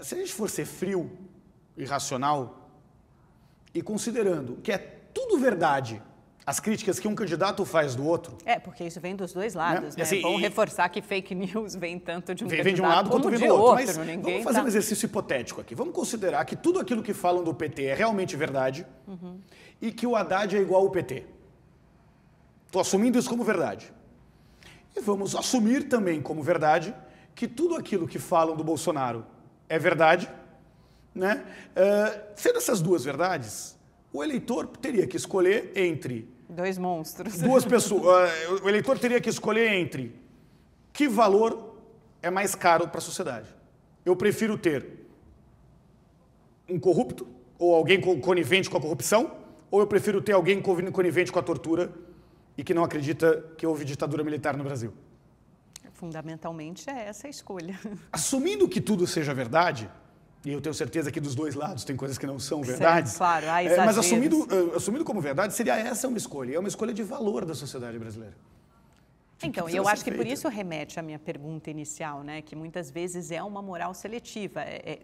Se a gente for ser frio e racional e considerando que é tudo verdade, as críticas que um candidato faz do outro. Porque isso vem dos dois lados, né? Assim, vamos reforçar que fake news vem tanto de um candidato vem de um lado como quanto de vem do outro. Mas vamos fazer um exercício hipotético aqui. Vamos considerar que tudo aquilo que falam do PT é realmente verdade e que o Haddad é igual ao PT. Estou assumindo isso como verdade. E vamos assumir também como verdade que tudo aquilo que falam do Bolsonaro é verdade, né? Sendo essas duas verdades, o eleitor teria que escolher entre Dois monstros. Duas pessoas. O eleitor teria que escolher entre que valor é mais caro para a sociedade. Eu prefiro ter um corrupto ou alguém conivente com a corrupção, ou eu prefiro ter alguém conivente com a tortura e que não acredita que houve ditadura militar no Brasil? Fundamentalmente é essa a escolha. Assumindo que tudo seja verdade, e eu tenho certeza que dos dois lados tem coisas que não são verdades, claro, há exageros. Mas assumindo como verdade, seria essa uma escolha. É uma escolha de valor da sociedade brasileira. Então, eu acho que por isso remete à minha pergunta inicial, né? Que muitas vezes é uma moral seletiva.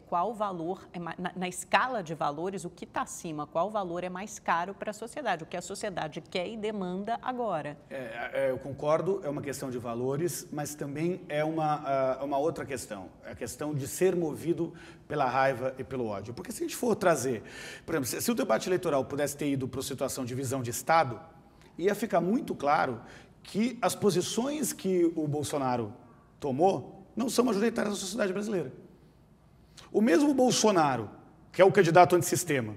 Qual valor, na escala de valores, o que está acima, qual valor é mais caro para a sociedade, o que a sociedade quer e demanda agora. Eu concordo, é uma questão de valores, mas também é uma outra questão. É a questão de ser movido pela raiva e pelo ódio. Porque se a gente for trazer, por exemplo, se o debate eleitoral pudesse ter ido para a situação de visão de Estado, ia ficar muito claro que as posições que o Bolsonaro tomou não são majoritárias na sociedade brasileira. O mesmo Bolsonaro, que é o candidato antissistema,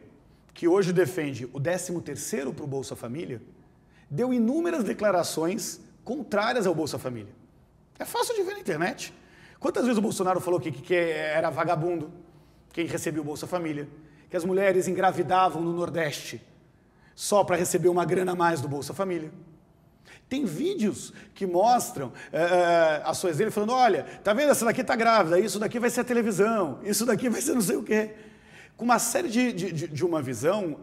que hoje defende o 13º para o Bolsa Família, deu inúmeras declarações contrárias ao Bolsa Família. É fácil de ver na internet. Quantas vezes o Bolsonaro falou que era vagabundo quem recebia o Bolsa Família, que as mulheres engravidavam no Nordeste só para receber uma grana a mais do Bolsa Família. Tem vídeos que mostram ações dele falando, olha, tá vendo, essa daqui tá grávida, isso daqui vai ser a televisão, isso daqui vai ser não sei o quê. Com uma série de uma visão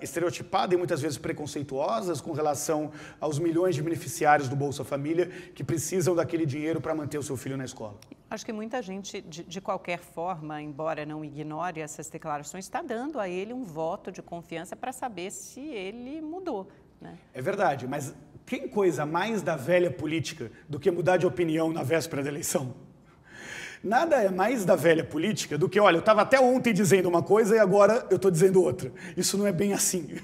estereotipada e muitas vezes preconceituosas com relação aos milhões de beneficiários do Bolsa Família que precisam daquele dinheiro para manter o seu filho na escola. Acho que muita gente, de qualquer forma, embora não ignore essas declarações, está dando a ele um voto de confiança para saber se ele mudou. Né? É verdade, mas tem coisa mais da velha política do que mudar de opinião na véspera da eleição? Nada é mais da velha política do que, olha, eu estava até ontem dizendo uma coisa e agora eu estou dizendo outra. Isso não é bem assim.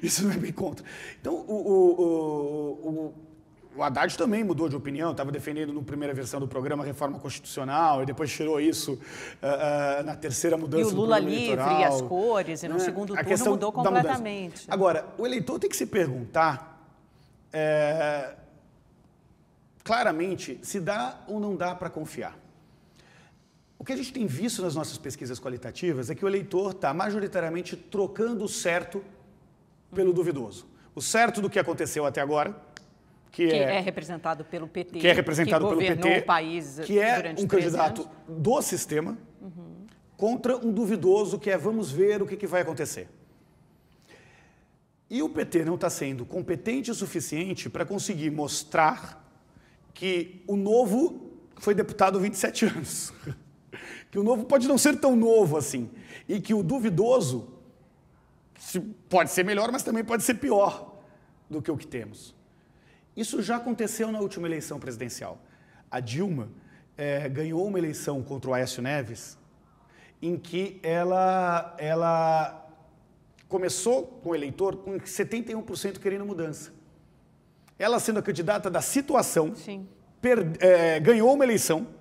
Isso não é bem contra. Então, o Haddad também mudou de opinião, estava defendendo na primeira versão do programa a reforma constitucional e depois tirou isso na terceira mudança do programa eleitoral. E o Lula livre, e as cores, e no segundo turno mudou completamente. Agora, o eleitor tem que se perguntar claramente se dá ou não dá para confiar. O que a gente tem visto nas nossas pesquisas qualitativas é que o eleitor está majoritariamente trocando o certo pelo duvidoso. O certo do que aconteceu até agora, que é representado pelo PT, que é representado pelo PT, o país que é durante um candidato do sistema, contra um duvidoso que é vamos ver o que vai acontecer. E o PT não está sendo competente o suficiente para conseguir mostrar que o novo foi deputado há 27 anos. Que o novo pode não ser tão novo assim. E que o duvidoso pode ser melhor, mas também pode ser pior do que o que temos. Isso já aconteceu na última eleição presidencial. A Dilma ganhou uma eleição contra o Aécio Neves em que ela começou com o eleitor com 71% querendo mudança. Ela, sendo a candidata da situação, ganhou uma eleição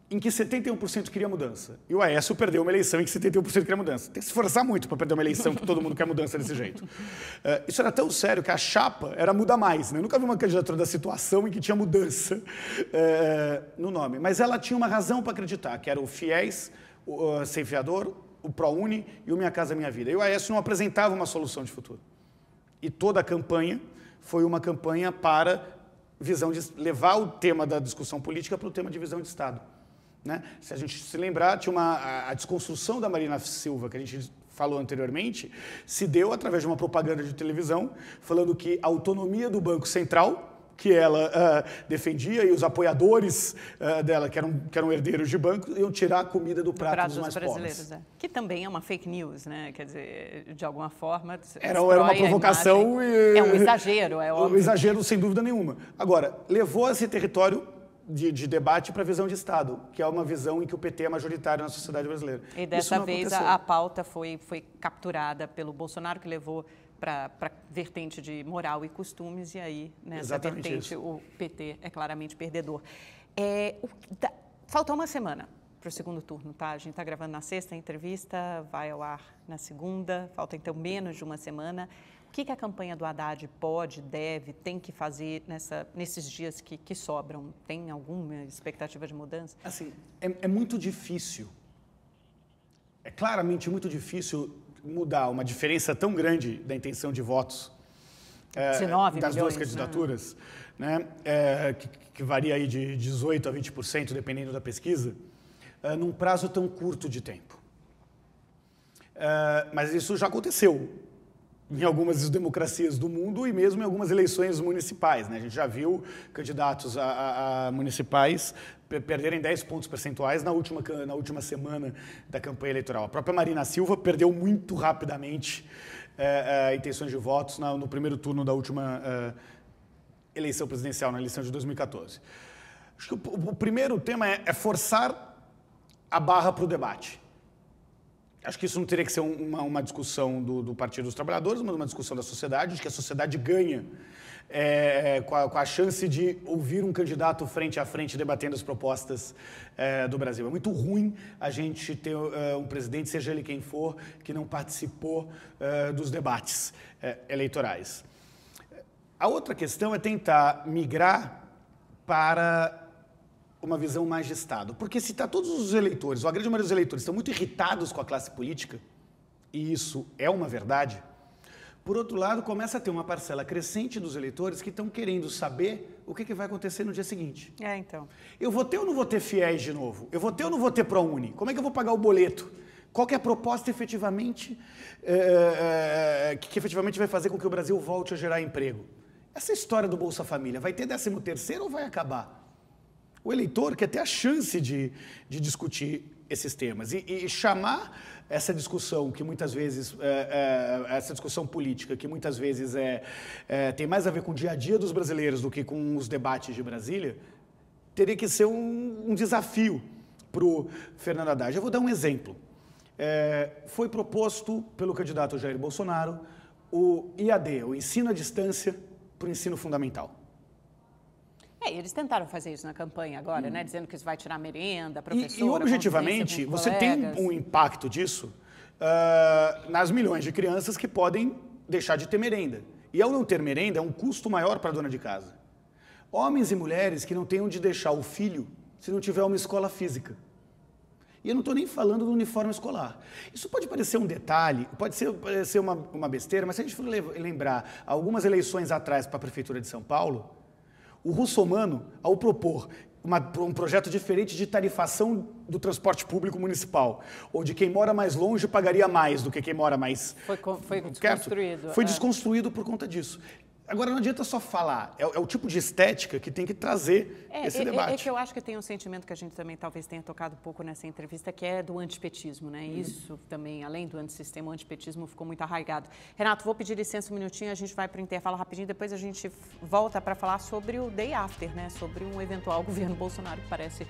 em que 71% queria mudança. E o Aécio perdeu uma eleição em que 71% queria mudança. Tem que se esforçar muito para perder uma eleição que todo mundo quer mudança desse jeito. Isso era tão sério que a chapa era Muda Mais. Né? Eu nunca vi uma candidatura da situação em que tinha mudança no nome. Mas ela tinha uma razão para acreditar, que era o FIES, o Sem Fiador, o ProUni e o Minha Casa Minha Vida. E o Aécio não apresentava uma solução de futuro. E toda a campanha foi uma campanha para levar o tema da discussão política para o tema de visão de Estado. Né? Se a gente se lembrar, tinha a desconstrução da Marina Silva, que a gente falou anteriormente, se deu através de uma propaganda de televisão, falando que a autonomia do Banco Central, que ela defendia, e os apoiadores dela, que eram herdeiros de banco, iam tirar a comida do prato dos mais pobres. Que também é uma fake news, né? Quer dizer, de alguma forma... Era uma provocação e... É um exagero, é óbvio. Um exagero, sem dúvida nenhuma. Agora, levou esse território de debate para a visão de Estado, que é uma visão em que o PT é majoritário na sociedade brasileira. E dessa vez a pauta foi capturada pelo Bolsonaro, que levou para a vertente de moral e costumes, e aí, nessa vertente, o PT é claramente perdedor. Falta uma semana para o segundo turno, tá? A gente está gravando na sexta, a entrevista vai ao ar na segunda, falta então menos de uma semana. O que a campanha do Haddad pode, deve, tem que fazer nesses dias que sobram? Tem alguma expectativa de mudança? Assim, é muito difícil, é claramente muito difícil mudar uma diferença tão grande da intenção de votos das duas candidaturas, né? Que varia aí de 18% a 20%, dependendo da pesquisa, num prazo tão curto de tempo. Mas isso já aconteceu em algumas democracias do mundo e mesmo em algumas eleições municipais, né? A gente já viu candidatos a municipais perderem 10 pontos percentuais na última semana da campanha eleitoral. A própria Marina Silva perdeu muito rapidamente intenções de votos no primeiro turno da última eleição presidencial, na eleição de 2014. Acho que o primeiro tema é forçar a barra para o debate. Acho que isso não teria que ser uma discussão do Partido dos Trabalhadores, mas uma discussão da sociedade. Acho que a sociedade ganha com a chance de ouvir um candidato frente a frente debatendo as propostas do Brasil. É muito ruim a gente ter um presidente, seja ele quem for, que não participou dos debates eleitorais. A outra questão é tentar migrar para uma visão mais de Estado. Porque se todos os eleitores, ou a grande maioria dos eleitores, estão muito irritados com a classe política, e isso é uma verdade, por outro lado, começa a ter uma parcela crescente dos eleitores que estão querendo saber o que vai acontecer no dia seguinte. Então. Eu vou ter ou não vou ter FIES de novo? Eu vou ter ou não vou ter ProUni? Como é que eu vou pagar o boleto? Qual que é a proposta efetivamente que efetivamente vai fazer com que o Brasil volte a gerar emprego? Essa história do Bolsa Família, vai ter 13º ou vai acabar? O eleitor quer ter a chance de discutir esses temas e chamar essa discussão que muitas vezes, essa discussão política que muitas vezes tem mais a ver com o dia a dia dos brasileiros do que com os debates de Brasília, teria que ser um desafio para o Fernando Haddad. Eu vou dar um exemplo. Foi proposto pelo candidato Jair Bolsonaro o IAD, o ensino à distância para o ensino fundamental. Eles tentaram fazer isso na campanha agora, né? Dizendo que isso vai tirar merenda, professora... E objetivamente, você tem um impacto disso nas milhões de crianças que podem deixar de ter merenda. E ao não ter merenda, é um custo maior para a dona de casa. Homens e mulheres que não têm onde deixar o filho se não tiver uma escola física. E eu não estou nem falando do uniforme escolar. Isso pode parecer um detalhe, pode ser uma besteira, mas se a gente for lembrar algumas eleições atrás para a Prefeitura de São Paulo, o Russomano, ao propor um projeto diferente de tarifação do transporte público municipal, onde quem mora mais longe pagaria mais do que quem mora mais... Foi desconstruído. Foi desconstruído por conta disso. Agora, não adianta só falar, é o tipo de estética que tem que trazer esse debate. É que eu acho que tem um sentimento que a gente também talvez tenha tocado um pouco nessa entrevista, que é do antipetismo, né? Isso também, além do antissistema, o antipetismo ficou muito arraigado. Renato, vou pedir licença um minutinho, a gente vai para o intervalo rapidinho, depois a gente volta para falar sobre o day after, né? Sobre um eventual governo Bolsonaro, que parece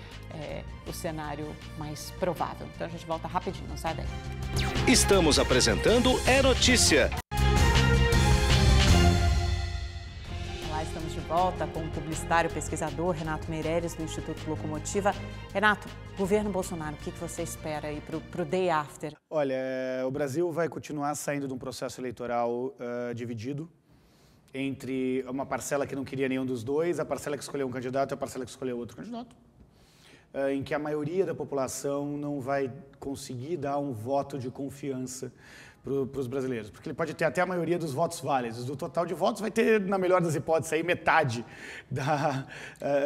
o cenário mais provável. Então a gente volta rapidinho, não sai daí. Estamos apresentando É Notícia. Estamos de volta com o publicitário pesquisador Renato Meireles, do Instituto Locomotiva. Renato, governo Bolsonaro, o que você espera aí para o day after? Olha, o Brasil vai continuar saindo de um processo eleitoral dividido entre uma parcela que não queria nenhum dos dois, a parcela que escolheu um candidato e a parcela que escolheu outro candidato, em que a maioria da população não vai conseguir dar um voto de confiança para os brasileiros, porque ele pode ter até a maioria dos votos válidos. Do total de votos vai ter, na melhor das hipóteses, aí metade da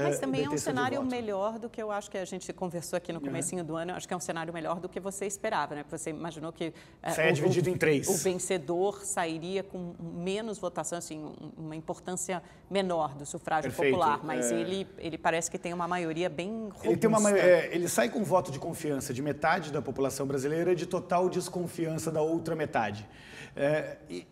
Mas também é um cenário melhor do que eu acho que a gente conversou aqui no comecinho do ano. Eu acho que é um cenário melhor do que você esperava, né? Porque você imaginou que é dividido em três. O vencedor sairia com menos votação, assim, uma importância menor do sufrágio popular. Mas ele parece que tem uma maioria bem robusta. Ele sai com voto de confiança de metade da população brasileira e de total desconfiança da outra metade. E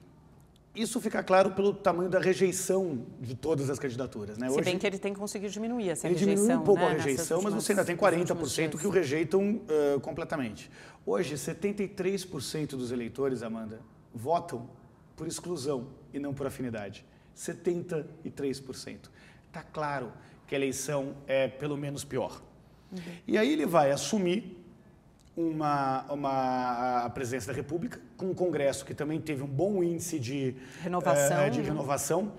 isso fica claro pelo tamanho da rejeição de todas as candidaturas, né? Se bem que ele tem conseguido diminuir essa rejeição. Ele diminui um pouco a rejeição, mas você ainda tem 40% que o rejeitam completamente. Hoje, 73% dos eleitores, Amanda, votam por exclusão e não por afinidade. 73%. Está claro que a eleição é pelo menos pior. E aí ele vai assumir a presidência da República, com um Congresso que também teve um bom índice de renovação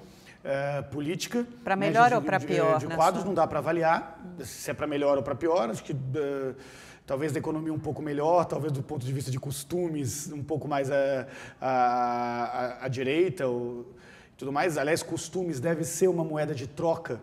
política. Para melhor ou para pior? De quadros não dá para avaliar se é para melhor ou para pior. Acho que talvez da economia um pouco melhor, talvez do ponto de vista de costumes um pouco mais à direita ou tudo mais. Aliás, costumes deve ser uma moeda de troca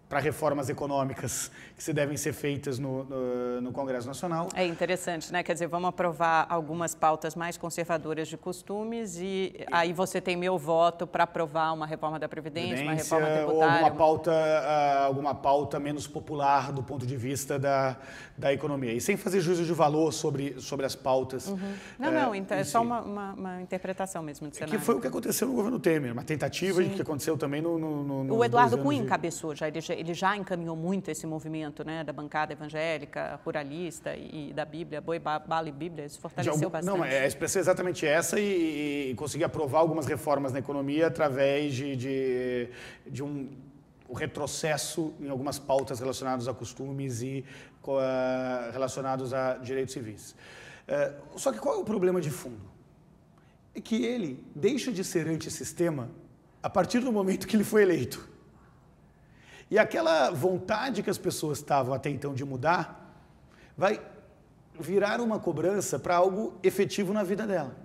para reformas econômicas que devem ser feitas no Congresso Nacional. É interessante, né? Quer dizer, vamos aprovar algumas pautas mais conservadoras de costumes e aí você tem meu voto para aprovar uma reforma da Previdência, uma reforma tributária. Ou alguma pauta menos popular do ponto de vista da economia. E sem fazer juízo de valor sobre as pautas. Não, então é só uma interpretação mesmo do cenário. Que foi o que aconteceu no governo Temer, uma tentativa que aconteceu também no O Eduardo Cunha encabeçou ele já encaminhou muito esse movimento, né, da bancada evangélica, ruralista e da Bíblia, boi, bala e Bíblia, isso fortaleceu bastante. Não, a expressão é exatamente essa e conseguir aprovar algumas reformas na economia através de um retrocesso em algumas pautas relacionadas a costumes e relacionados a direitos civis. Só que qual é o problema de fundo? É que ele deixa de ser antissistema a partir do momento que ele foi eleito. E aquela vontade que as pessoas estavam até então de mudar vai virar uma cobrança para algo efetivo na vida dela.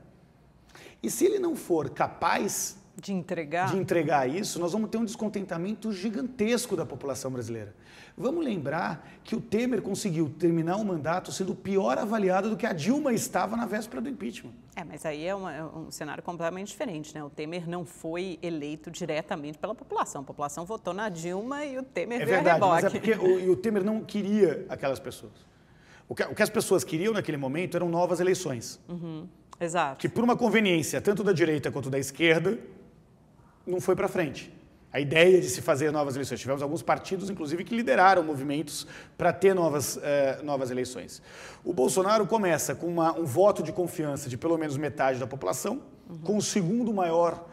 E se ele não for capaz de entregar isso, nós vamos ter um descontentamento gigantesco da população brasileira. Vamos lembrar que o Temer conseguiu terminar o mandato sendo pior avaliado do que a Dilma estava na véspera do impeachment. Mas aí é um cenário completamente diferente, né? O Temer não foi eleito diretamente pela população. A população votou na Dilma e o Temer veio a reboque. Mas é porque o Temer não queria aquelas pessoas. O que as pessoas queriam naquele momento eram novas eleições. Exato. Que por uma conveniência, tanto da direita quanto da esquerda, não foi para frente. A ideia de se fazer novas eleições. Tivemos alguns partidos, inclusive, que lideraram movimentos para ter novas eleições. O Bolsonaro começa com um voto de confiança de pelo menos metade da população, com o segundo maior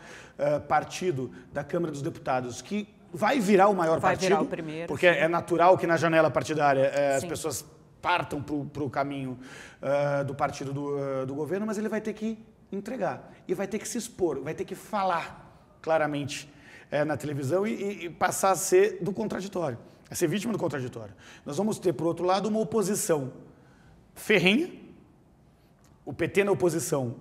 partido da Câmara dos Deputados, que vai virar o maior partido. Vai virar o primeiro. Porque é natural que na janela partidária as pessoas partam para o caminho do partido do governo, mas ele vai ter que entregar. E vai ter que se expor, vai ter que falar claramente na televisão e passar a ser do contraditório, a ser vítima do contraditório. Nós vamos ter, por outro lado, uma oposição ferrenha. O PT na oposição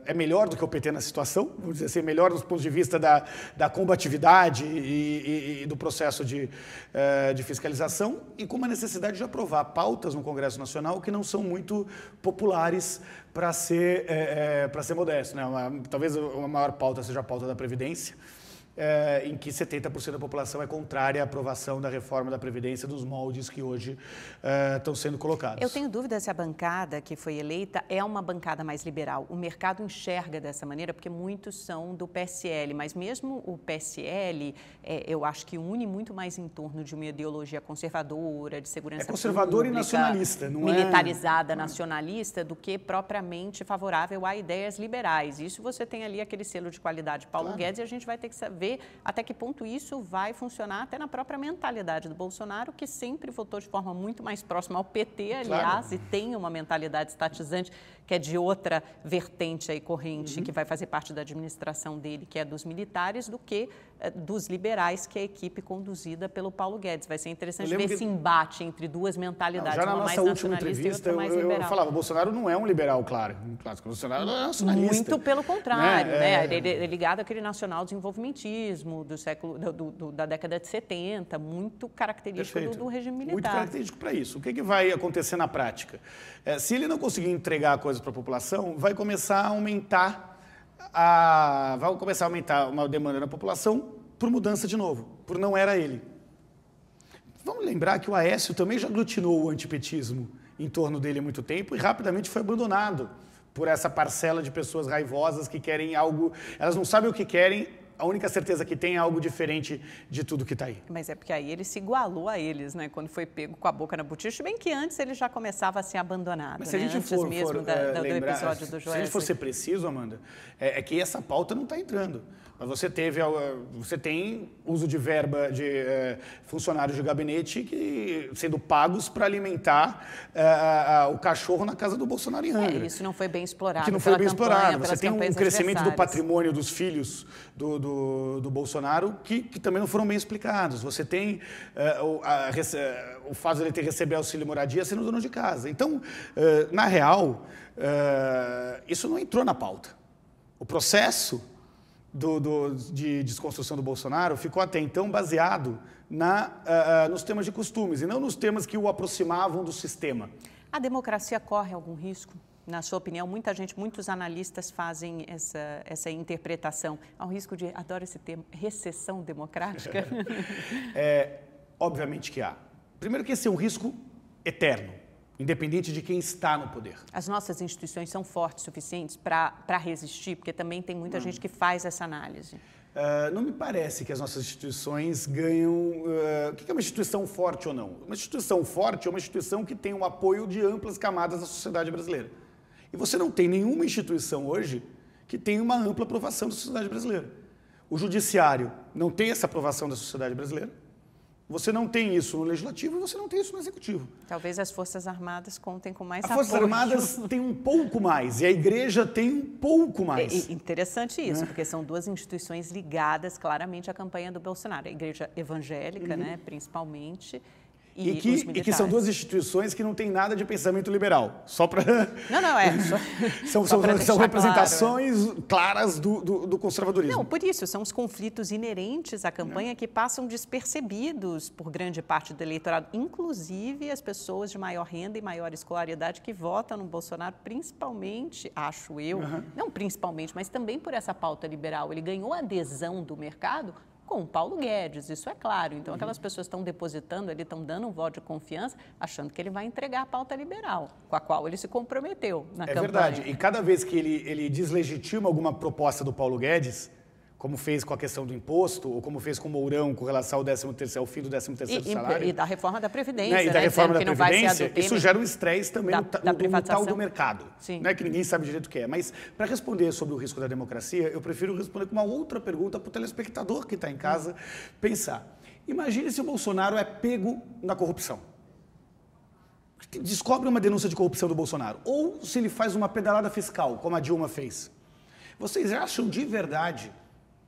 é melhor do que o PT na situação, vamos dizer assim, melhor do ponto de vista da combatividade e do processo de fiscalização, e com uma necessidade de aprovar pautas no Congresso Nacional que não são muito populares para ser modesto, né? Talvez a maior pauta seja a pauta da Previdência, em que 70% da população é contrária à aprovação da reforma da Previdência dos moldes que hoje estão sendo colocados. Eu tenho dúvida se a bancada que foi eleita é uma bancada mais liberal. O mercado enxerga dessa maneira porque muitos são do PSL, mas mesmo o PSL, eu acho que une muito mais em torno de uma ideologia conservadora, de segurança conservador pública, e nacionalista, não militarizada, nacionalista, do que propriamente favorável a ideias liberais. Isso você tem ali aquele selo de qualidade Paulo Guedes, e a gente vai ter que saber até que ponto isso vai funcionar até na própria mentalidade do Bolsonaro, que sempre votou de forma muito mais próxima ao PT, aliás, e tem uma mentalidade estatizante, que é de outra vertente aí corrente, que vai fazer parte da administração dele, que é dos militares, do que dos liberais, que é a equipe conduzida pelo Paulo Guedes. Vai ser interessante ver esse embate entre duas mentalidades, uma mais nacionalista e outra mais liberal. Eu falava, o Bolsonaro não é um liberal, claro. O Bolsonaro é nacionalista. Muito pelo contrário, né? Ele é ligado àquele nacional desenvolvimentismo do século, da década de 70, muito característico do regime militar. Muito característico para isso. O que vai acontecer na prática? Se ele não conseguir entregar coisas para a população, vai começar a aumentar uma demanda na população por mudança de novo, por não era ele. Vamos lembrar que o Aécio também já aglutinou o antipetismo em torno dele há muito tempo e rapidamente foi abandonado por essa parcela de pessoas raivosas que querem algo, elas não sabem o que querem, a única certeza que tem é algo diferente de tudo que está aí. Mas é porque aí ele se igualou a eles, né? Quando foi pego com a boca na botija, bem que antes ele já começava a ser abandonado. Mas se a gente antes for mesmo do episódio do Joesley. Se a gente for ser preciso, Amanda, é que essa pauta não está entrando. Mas você tem uso de verba de funcionários de gabinete que sendo pagos para alimentar o cachorro na casa do Bolsonaro em Angra. Isso não foi bem explorado. Que não foi bem explorado. Você tem um crescimento do adversárias. patrimônio dos filhos do Bolsonaro que também não foram bem explicados. Você tem o fato de ele ter recebido auxílio moradia sendo dono de casa. Então, na real, isso não entrou na pauta. O processo de desconstrução do Bolsonaro ficou até então baseado nos temas de costumes e não nos temas que o aproximavam do sistema. A democracia corre algum risco? Na sua opinião, muitos analistas fazem essa interpretação. Há um risco de, adoro esse termo, recessão democrática? Obviamente que há. Primeiro que esse é um risco eterno, independente de quem está no poder. As nossas instituições são fortes o suficientes para resistir? Porque também tem muita gente que faz essa análise. Não me parece que as nossas instituições ganham... o que é uma instituição forte ou não? Uma instituição forte é uma instituição que tem o apoio de amplas camadas da sociedade brasileira. E você não tem nenhuma instituição hoje que tenha uma ampla aprovação da sociedade brasileira. O judiciário não tem essa aprovação da sociedade brasileira. Você não tem isso no Legislativo e você não tem isso no Executivo. Talvez as Forças Armadas contem com mais apoio. As Forças Armadas têm um pouco mais e a Igreja tem um pouco mais. Interessante isso, porque são duas instituições ligadas claramente à campanha do Bolsonaro. A Igreja evangélica, né, principalmente, e os militares. E que são duas instituições que não têm nada de pensamento liberal. Só para... São representações claras do conservadorismo. Não, por isso, são os conflitos inerentes à campanha que passam despercebidos por grande parte do eleitorado, inclusive as pessoas de maior renda e maior escolaridade que votam no Bolsonaro, principalmente, acho eu, não principalmente, mas também por essa pauta liberal. Ele ganhou adesão do mercado com o Paulo Guedes, isso é claro. Então, aquelas pessoas estão depositando, estão dando um voto de confiança, achando que ele vai entregar a pauta liberal, com a qual ele se comprometeu na campanha. É verdade. E cada vez que ele deslegitima alguma proposta do Paulo Guedes, como fez com a questão do imposto, ou como fez com o Mourão com relação ao fim do 13º salário. E da reforma da Previdência. E da reforma da Previdência, isso gera um estresse também no tal do mercado, né, que ninguém sabe direito o que é. Mas, para responder sobre o risco da democracia, eu prefiro responder com uma outra pergunta para o telespectador que está em casa pensar. Imagine se o Bolsonaro é pego na corrupção. Descobre uma denúncia de corrupção do Bolsonaro. Ou se ele faz uma pedalada fiscal, como a Dilma fez. Vocês acham de verdade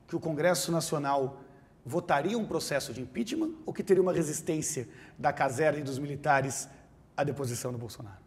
que o Congresso Nacional votaria um processo de impeachment ou que teria uma resistência da caserna e dos militares à deposição do Bolsonaro?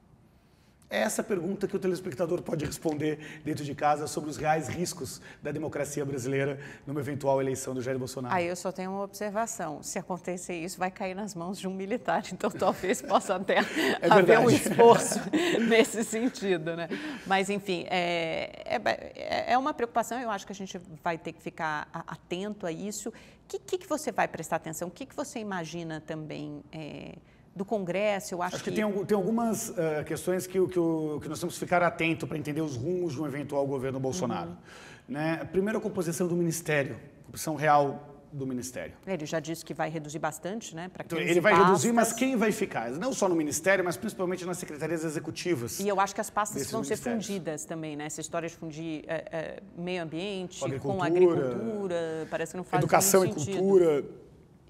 É essa pergunta que o telespectador pode responder dentro de casa sobre os reais riscos da democracia brasileira numa eventual eleição do Jair Bolsonaro. Aí eu só tenho uma observação. Se acontecer isso, vai cair nas mãos de um militar. Então, talvez possa até haver um esforço nesse sentido, né? Mas, enfim, é uma preocupação. Eu acho que a gente vai ter que ficar atento a isso. O que você vai prestar atenção? O que você imagina também do Congresso? Eu acho que tem algumas questões que nós temos que ficar atento para entender os rumos de um eventual governo Bolsonaro. Né? Primeiro, a composição do Ministério, a composição real do Ministério. Ele já disse que vai reduzir bastante, né? Para 15 ele vai reduzir, mas quem vai ficar? Não só no Ministério, mas principalmente nas secretarias executivas. E eu acho que as pastas vão ser fundidas também, né? Essa história de fundir meio ambiente com agricultura, parece que não faz educação muito sentido. E cultura.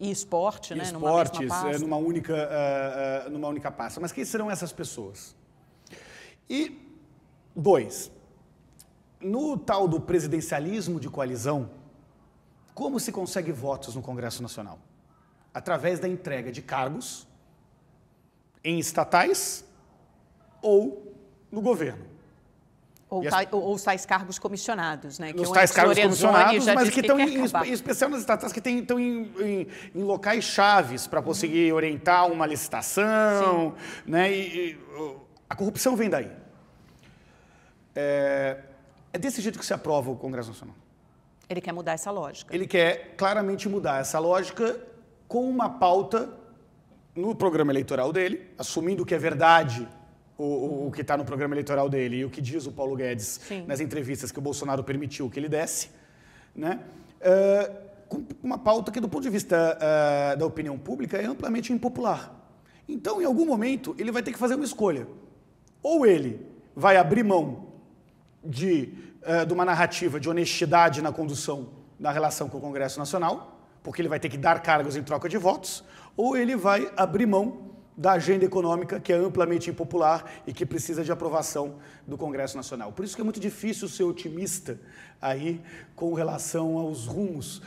E esporte, né? Esportes, numa única pasta. Mas quem serão essas pessoas? E, dois, no tal do presidencialismo de coalizão, como se consegue votos no Congresso Nacional? Através da entrega de cargos em estatais ou no governo. Ou os tais cargos comissionados, né? Os tais cargos comissionados, mas que estão em especial nas estatais que estão em locais chaves para conseguir orientar uma licitação, né? E a corrupção vem daí. É desse jeito que se aprova o Congresso Nacional. Ele quer mudar essa lógica. Ele quer claramente mudar essa lógica com uma pauta no programa eleitoral dele, assumindo que é verdade o que está no programa eleitoral dele e o que diz o Paulo Guedes nas entrevistas que o Bolsonaro permitiu que ele desse, né? Com uma pauta que, do ponto de vista da opinião pública, é amplamente impopular. Então, em algum momento, ele vai ter que fazer uma escolha. Ou ele vai abrir mão de uma narrativa de honestidade na condução na relação com o Congresso Nacional, porque ele vai ter que dar cargos em troca de votos, ou ele vai abrir mão da agenda econômica, que é amplamente impopular e que precisa de aprovação do Congresso Nacional. Por isso que é muito difícil ser otimista aí com relação aos rumos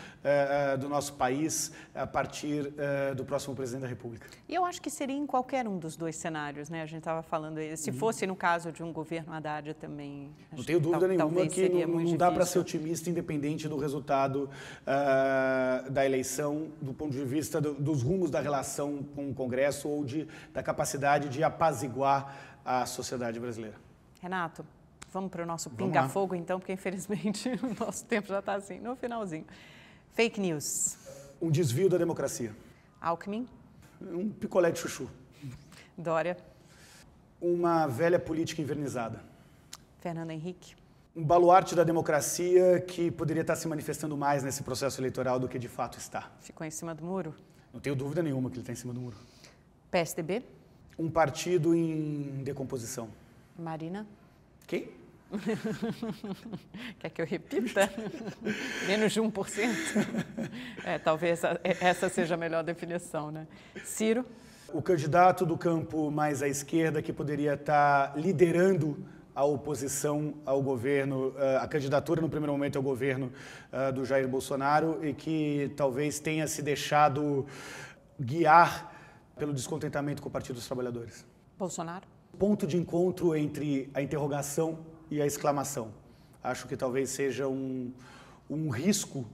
do nosso país a partir do próximo presidente da República. E eu acho que seria em qualquer um dos dois cenários, né? A gente estava falando aí, se fosse no caso de um governo Haddad também. Não tenho dúvida nenhuma que não dá para ser otimista independente do resultado da eleição, do ponto de vista dos rumos da relação com o Congresso ou da capacidade de apaziguar a sociedade brasileira. Renato, vamos para o nosso pinga-fogo então, porque infelizmente o nosso tempo já está assim, no finalzinho. Fake news. Um desvio da democracia. Alckmin. Um picolé de chuchu. Dória. Uma velha política invernizada. Fernando Henrique. Um baluarte da democracia que poderia estar se manifestando mais nesse processo eleitoral do que de fato está. Ficou em cima do muro? Não tenho dúvida nenhuma que ele está em cima do muro. PSDB. Um partido em decomposição. Marina. Quem? Quer que eu repita? Menos de 1%? Talvez essa seja a melhor definição, né? Ciro. O candidato do campo mais à esquerda que poderia estar liderando a oposição ao governo, a candidatura no primeiro momento ao governo do Jair Bolsonaro e que talvez tenha se deixado guiar pelo descontentamento com o Partido dos Trabalhadores. Bolsonaro. Ponto de encontro entre a interrogação e a exclamação. Acho que talvez seja um risco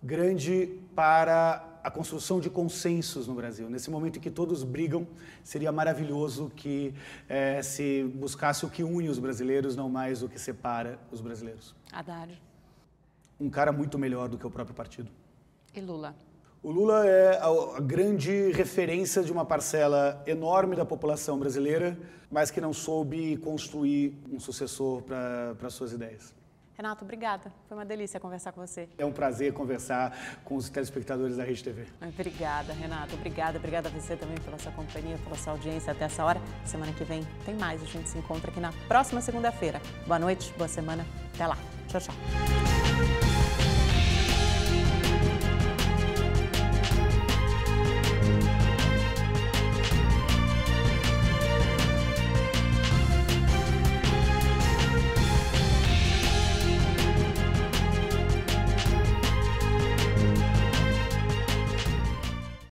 grande para a construção de consensos no Brasil. Nesse momento em que todos brigam, seria maravilhoso que se buscasse o que une os brasileiros, não mais o que separa os brasileiros. Haddad. Um cara muito melhor do que o próprio partido. E Lula? O Lula é a grande referência de uma parcela enorme da população brasileira, mas que não soube construir um sucessor para suas ideias. Renato, obrigada. Foi uma delícia conversar com você. É um prazer conversar com os telespectadores da Rede TV. Obrigada, Renato. Obrigada a você também pela sua companhia, pela sua audiência até essa hora. Semana que vem tem mais. A gente se encontra aqui na próxima segunda-feira. Boa noite, boa semana. Até lá. Tchau, tchau.